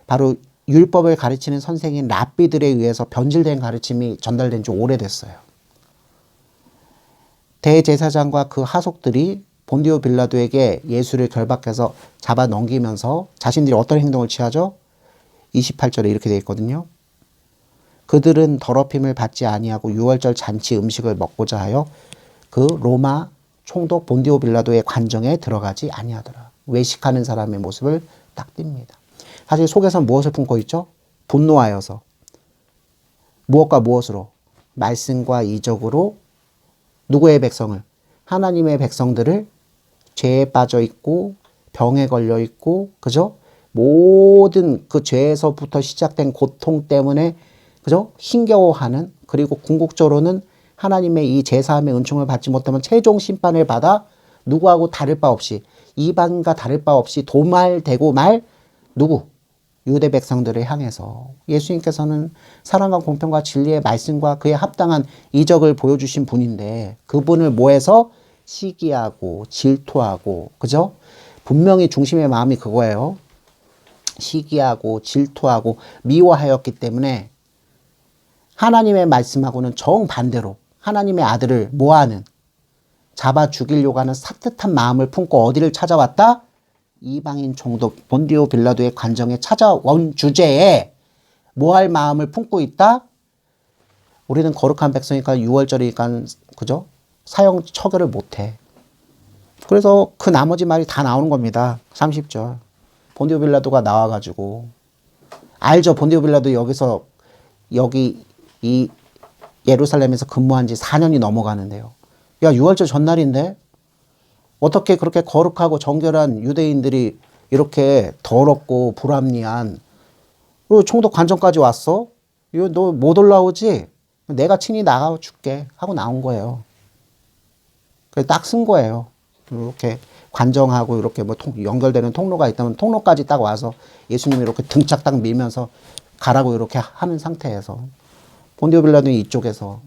바로 율법을 가르치는 선생인 랍비들에 의해서 변질된 가르침이 전달된 지 오래됐어요. 대제사장과 그 하속들이 본디오 빌라도에게 예수를 결박해서 잡아 넘기면서 자신들이 어떤 행동을 취하죠? 28절에 이렇게 되어 있거든요. 그들은 더럽힘을 받지 아니하고 6월절 잔치 음식을 먹고자 하여 그 로마 총독 본디오 빌라도의 관정에 들어가지 아니하더라. 외식하는 사람의 모습을 딱 띱니다. 사실 속에서 무엇을 품고 있죠? 분노하여서. 무엇과 무엇으로? 말씀과 이적으로 누구의 백성을? 하나님의 백성들을 죄에 빠져 있고 병에 걸려 있고 그죠? 모든 그 죄에서부터 시작된 고통 때문에 그죠? 힘겨워하는 그리고 궁극적으로는 하나님의 이 제사함의 은총을 받지 못하면 최종 심판을 받아 누구하고 다를 바 없이 이방과 다를 바 없이 도말되고 말 누구? 유대 백성들을 향해서 예수님께서는 사랑과 공평과 진리의 말씀과 그에 합당한 이적을 보여주신 분인데 그분을 뭐해서 시기하고 질투하고 그죠? 분명히 중심의 마음이 그거예요. 시기하고 질투하고 미워하였기 때문에 하나님의 말씀하고는 정반대로 하나님의 아들을 뭐하는 잡아 죽이려고 하는 삿뜻한 마음을 품고 어디를 찾아왔다? 이방인 총독 본디오 빌라도의 관정에 찾아온 주제에 뭐할 마음을 품고 있다? 우리는 거룩한 백성이니까 6월절이니까 그죠? 사형 처결을 못해. 그래서 그 나머지 말이 다 나오는 겁니다. 30절. 본디오 빌라도가 나와가지고 알죠? 본디오 빌라도 여기서 여기 이 예루살렘에서 근무한 지 4년이 넘어가는데요. 야 6월절 전날인데 어떻게 그렇게 거룩하고 정결한 유대인들이 이렇게 더럽고 불합리한 총독 관정까지 왔어? 이거 너 못 올라오지? 내가 친히 나가 줄게 하고 나온 거예요. 그래서 딱 쓴 거예요. 이렇게 관정하고 이렇게 뭐 연결되는 통로가 있다면 통로까지 딱 와서 예수님이 이렇게 등짝 딱 밀면서 가라고 이렇게 하는 상태에서 본디오 빌라도는 이쪽에서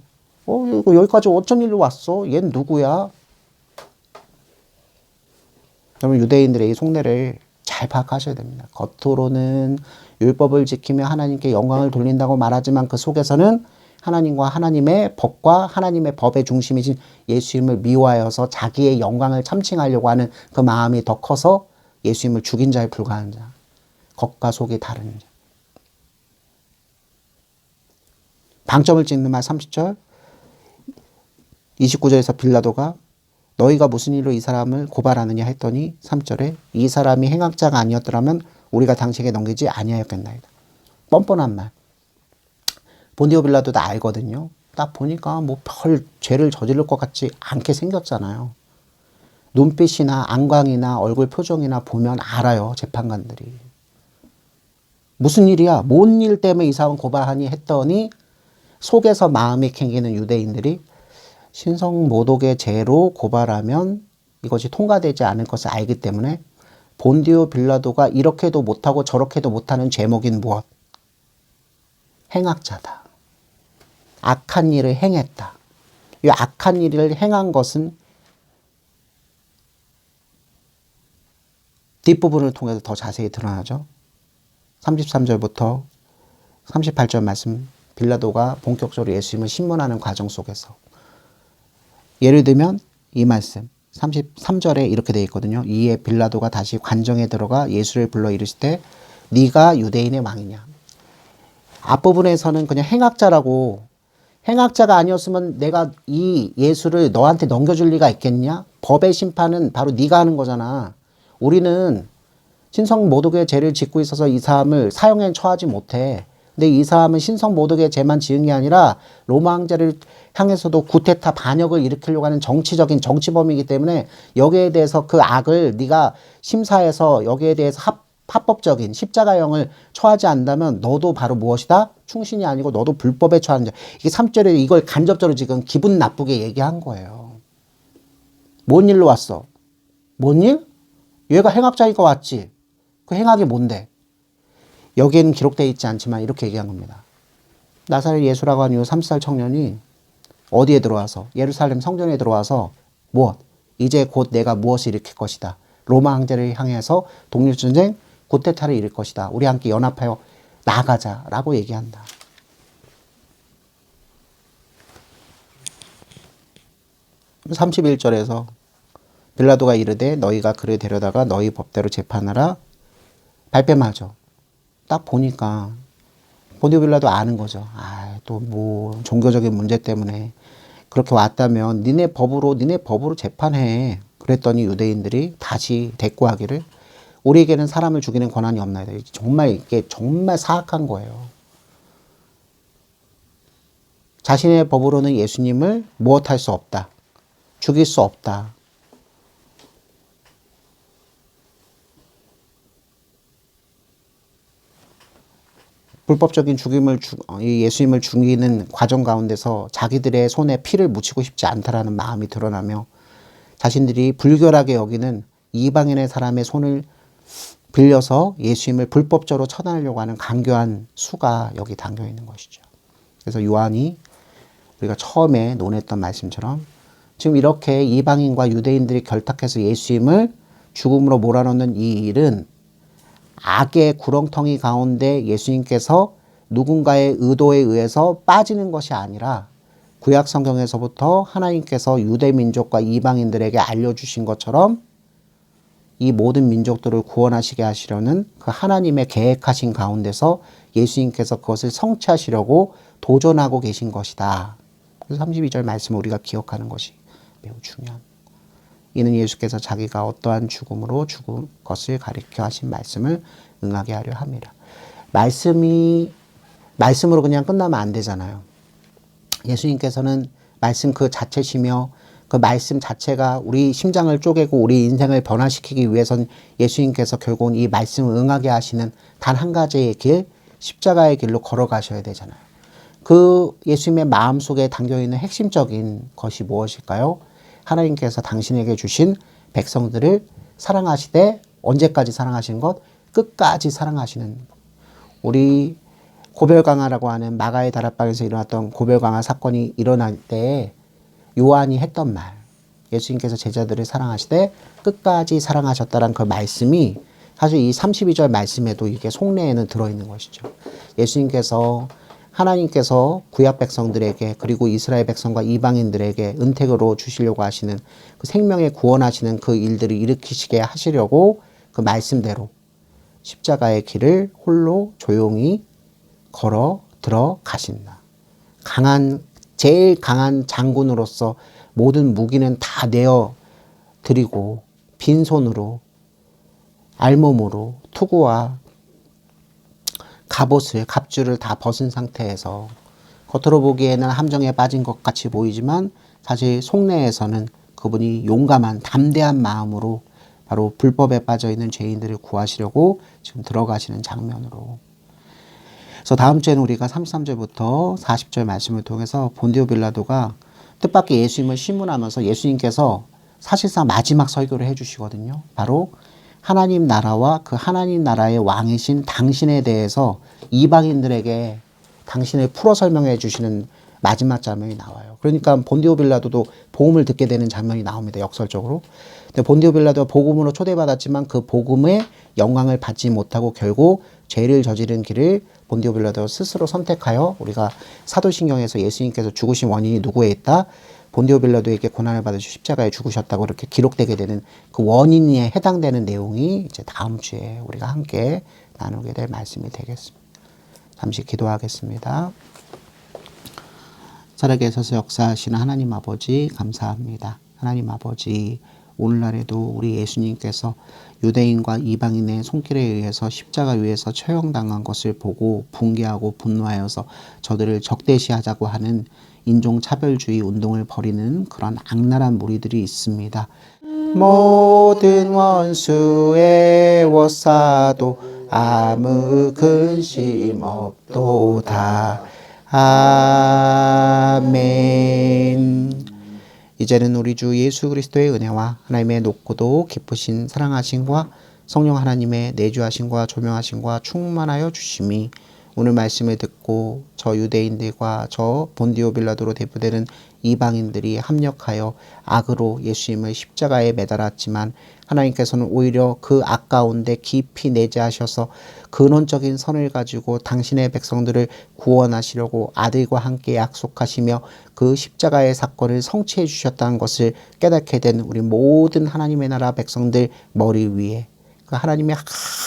이거 여기까지 어쩐 일로 왔어? 얜 누구야? 여러분 유대인들의 이 속내를 잘 파악하셔야 됩니다. 겉으로는 율법을 지키며 하나님께 영광을 돌린다고 말하지만 그 속에서는 하나님과 하나님의 법과 하나님의 법의 중심이신 예수님을 미워하여서 자기의 영광을 참칭하려고 하는 그 마음이 더 커서 예수님을 죽인 자에 불과한 자. 겉과 속이 다른 자. 방점을 찍는 말 30절 29절에서 빌라도가 너희가 무슨 일로 이 사람을 고발하느냐 했더니 3절에 이 사람이 행악자가 아니었더라면 우리가 당신에게 넘기지 아니하였겠나이다. 뻔뻔한 말. 본디오 빌라도도 알거든요. 딱 보니까 뭐 별 죄를 저지를 것 같지 않게 생겼잖아요. 눈빛이나 안광이나 얼굴 표정이나 보면 알아요. 재판관들이. 무슨 일이야? 뭔 일 때문에 이 사람 고발하니 했더니 속에서 마음이 캥기는 유대인들이 신성 모독의 죄로 고발하면 이것이 통과되지 않을 것을 알기 때문에 본디오 빌라도가 이렇게도 못하고 저렇게도 못하는 죄목인 무엇? 행악자다. 악한 일을 행했다. 이 악한 일을 행한 것은 뒷부분을 통해서 더 자세히 드러나죠. 33절부터 38절 말씀 빌라도가 본격적으로 예수님을 신문하는 과정 속에서 예를 들면 이 말씀 33절에 이렇게 되어 있거든요. 이에 빌라도가 다시 관정에 들어가 예수를 불러 이르시되 네가 유대인의 왕이냐. 앞부분에서는 그냥 행악자라고, 행악자가 아니었으면 내가 이 예수를 너한테 넘겨줄 리가 있겠냐? 법의 심판은 바로 네가 하는 거잖아. 우리는 신성 모독의 죄를 짓고 있어서 이 사람을 사형에 처하지 못해. 근데 이 사람은 신성 모독의 죄만 지은 게 아니라 로마 황제를 향해서도 구테타 반역을 일으키려고 하는 정치적인 정치범이기 때문에 여기에 대해서 그 악을 네가 심사해서 여기에 대해서 합법적인 십자가형을 처하지 않는다면 너도 바로 무엇이다? 충신이 아니고 너도 불법에 처하는 자. 이게 3절에 이걸 간접적으로 지금 기분 나쁘게 얘기한 거예요. 뭔 일로 왔어? 뭔 일? 얘가 행악자니까 왔지. 그 행악이 뭔데? 여기에는 기록되어 있지 않지만 이렇게 얘기한 겁니다. 나사렛 예수라고 하는 이 30살 청년이 어디에 들어와서 예루살렘 성전에 들어와서 무엇? 이제 곧 내가 무엇을 일으킬 것이다. 로마 황제를 향해서 독립전쟁 구테타를 일으킬 것이다. 우리 함께 연합하여 나가자라고 얘기한다. (31절에서) 빌라도가 이르되 너희가 그를 데려다가 너희 법대로 재판하라. 발뺌하죠. 딱 보니까 본디오 빌라도 아는 거죠. 또 뭐 종교적인 문제 때문에 그렇게 왔다면 니네 법으로 재판해. 그랬더니 유대인들이 다시 대꾸하기를 우리에게는 사람을 죽이는 권한이 없나이다. 이게 정말 사악한 거예요. 자신의 법으로는 예수님을 무엇할 수 없다. 죽일 수 없다. 불법적인 예수님을 죽이는 과정 가운데서 자기들의 손에 피를 묻히고 싶지 않다라는 마음이 드러나며 자신들이 불결하게 여기는 이방인의 사람의 손을 빌려서 예수님을 불법적으로 처단하려고 하는 강교한 수가 여기 담겨 있는 것이죠. 그래서 요한이 우리가 처음에 논했던 말씀처럼 지금 이렇게 이방인과 유대인들이 결탁해서 예수님을 죽음으로 몰아넣는 이 일은 악의 구렁텅이 가운데 예수님께서 누군가의 의도에 의해서 빠지는 것이 아니라 구약 성경에서부터 하나님께서 유대 민족과 이방인들에게 알려주신 것처럼 이 모든 민족들을 구원하시게 하시려는 그 하나님의 계획하신 가운데서 예수님께서 그것을 성취하시려고 도전하고 계신 것이다. 그래서 32절 말씀을 우리가 기억하는 것이 매우 중요합니다. 이는 예수께서 자기가 어떠한 죽음으로 죽은 것을 가리켜 하신 말씀을 응하게 하려 함이라. 말씀으로 그냥 끝나면 안 되잖아요. 예수님께서는 말씀 그 자체시며 그 말씀 자체가 우리 심장을 쪼개고 우리 인생을 변화시키기 위해선 예수님께서 결국은 이 말씀을 응하게 하시는 단 한 가지의 길, 십자가의 길로 걸어가셔야 되잖아요. 그 예수님의 마음속에 담겨있는 핵심적인 것이 무엇일까요? 하나님께서 당신에게 주신 백성들을 사랑하시되 언제까지 사랑하시는 것? 끝까지 사랑하시는. 우리 고별강화라고 하는 마가의 다락방에서 일어났던 고별강화 사건이 일어날 때 요한이 했던 말, 예수님께서 제자들을 사랑하시되 끝까지 사랑하셨다는 그 말씀이 사실 이 32절 말씀에도 이게 속내에는 들어있는 것이죠. 예수님께서 하나님께서 구약 백성들에게 그리고 이스라엘 백성과 이방인들에게 은택으로 주시려고 하시는 그 생명에 구원하시는 그 일들을 일으키시게 하시려고 그 말씀대로 십자가의 길을 홀로 조용히 걸어 들어가신다. 제일 강한 장군으로서 모든 무기는 다 내어 드리고 빈손으로 알몸으로 투구와 갑주를 다 벗은 상태에서 겉으로 보기에는 함정에 빠진 것 같이 보이지만 사실 속내에서는 그분이 용감한 담대한 마음으로 바로 불법에 빠져있는 죄인들을 구하시려고 지금 들어가시는 장면으로. 그래서 다음 주에는 우리가 33절부터 40절 말씀을 통해서 본디오 빌라도가 뜻밖의 예수님을 신문하면서 예수님께서 사실상 마지막 설교를 해주시거든요. 바로 하나님 나라와 그 하나님 나라의 왕이신 당신에 대해서 이방인들에게 당신을 풀어 설명해 주시는 마지막 장면이 나와요. 그러니까 본디오 빌라도도 복음을 듣게 되는 장면이 나옵니다. 역설적으로. 근데 본디오 빌라도가 복음으로 초대받았지만 그 복음의 영광을 받지 못하고 결국 죄를 저지른 길을 본디오 빌라도 스스로 선택하여 우리가 사도신경에서 예수님께서 죽으신 원인이 누구에 있다? 본디오 빌라도에게 고난을 받으시고 십자가에 죽으셨다고 이렇게 기록되게 되는 그 원인에 해당되는 내용이 이제 다음 주에 우리가 함께 나누게 될 말씀이 되겠습니다. 잠시 기도하겠습니다. 살아계 서서 역사하시는 하나님 아버지 감사합니다. 하나님 아버지 오늘날에도 우리 예수님께서 유대인과 이방인의 손길에 의해서 십자가 위에서 처형당한 것을 보고 붕괴하고 분노하여서 저들을 적대시하자고 하는 인종차별주의 운동을 벌이는 그런 악랄한 무리들이 있습니다. 모든 원수의 워싸도 아무 근심 없도다. 아멘. 이제는 우리 주 예수 그리스도의 은혜와 하나님의 높고도 깊으신 사랑하심과 성령 하나님의 내주하심과 조명하심과 충만하여 주심이 오늘 말씀을 듣고 저 유대인들과 저 본디오 빌라도로 대표되는 이방인들이 합력하여 악으로 예수님을 십자가에 매달았지만 하나님께서는 오히려 그 악 가운데 깊이 내재하셔서 근원적인 선을 가지고 당신의 백성들을 구원하시려고 아들과 함께 약속하시며 그 십자가의 사건을 성취해 주셨다는 것을 깨닫게 된 우리 모든 하나님의 나라 백성들 머리 위에 그 하나님의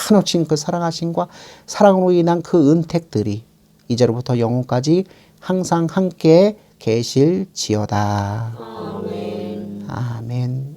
한없인 그 사랑하심과 사랑으로 인한 그 은택들이 이제로부터 영원까지 항상 함께 계실지어다. 아멘. 아멘.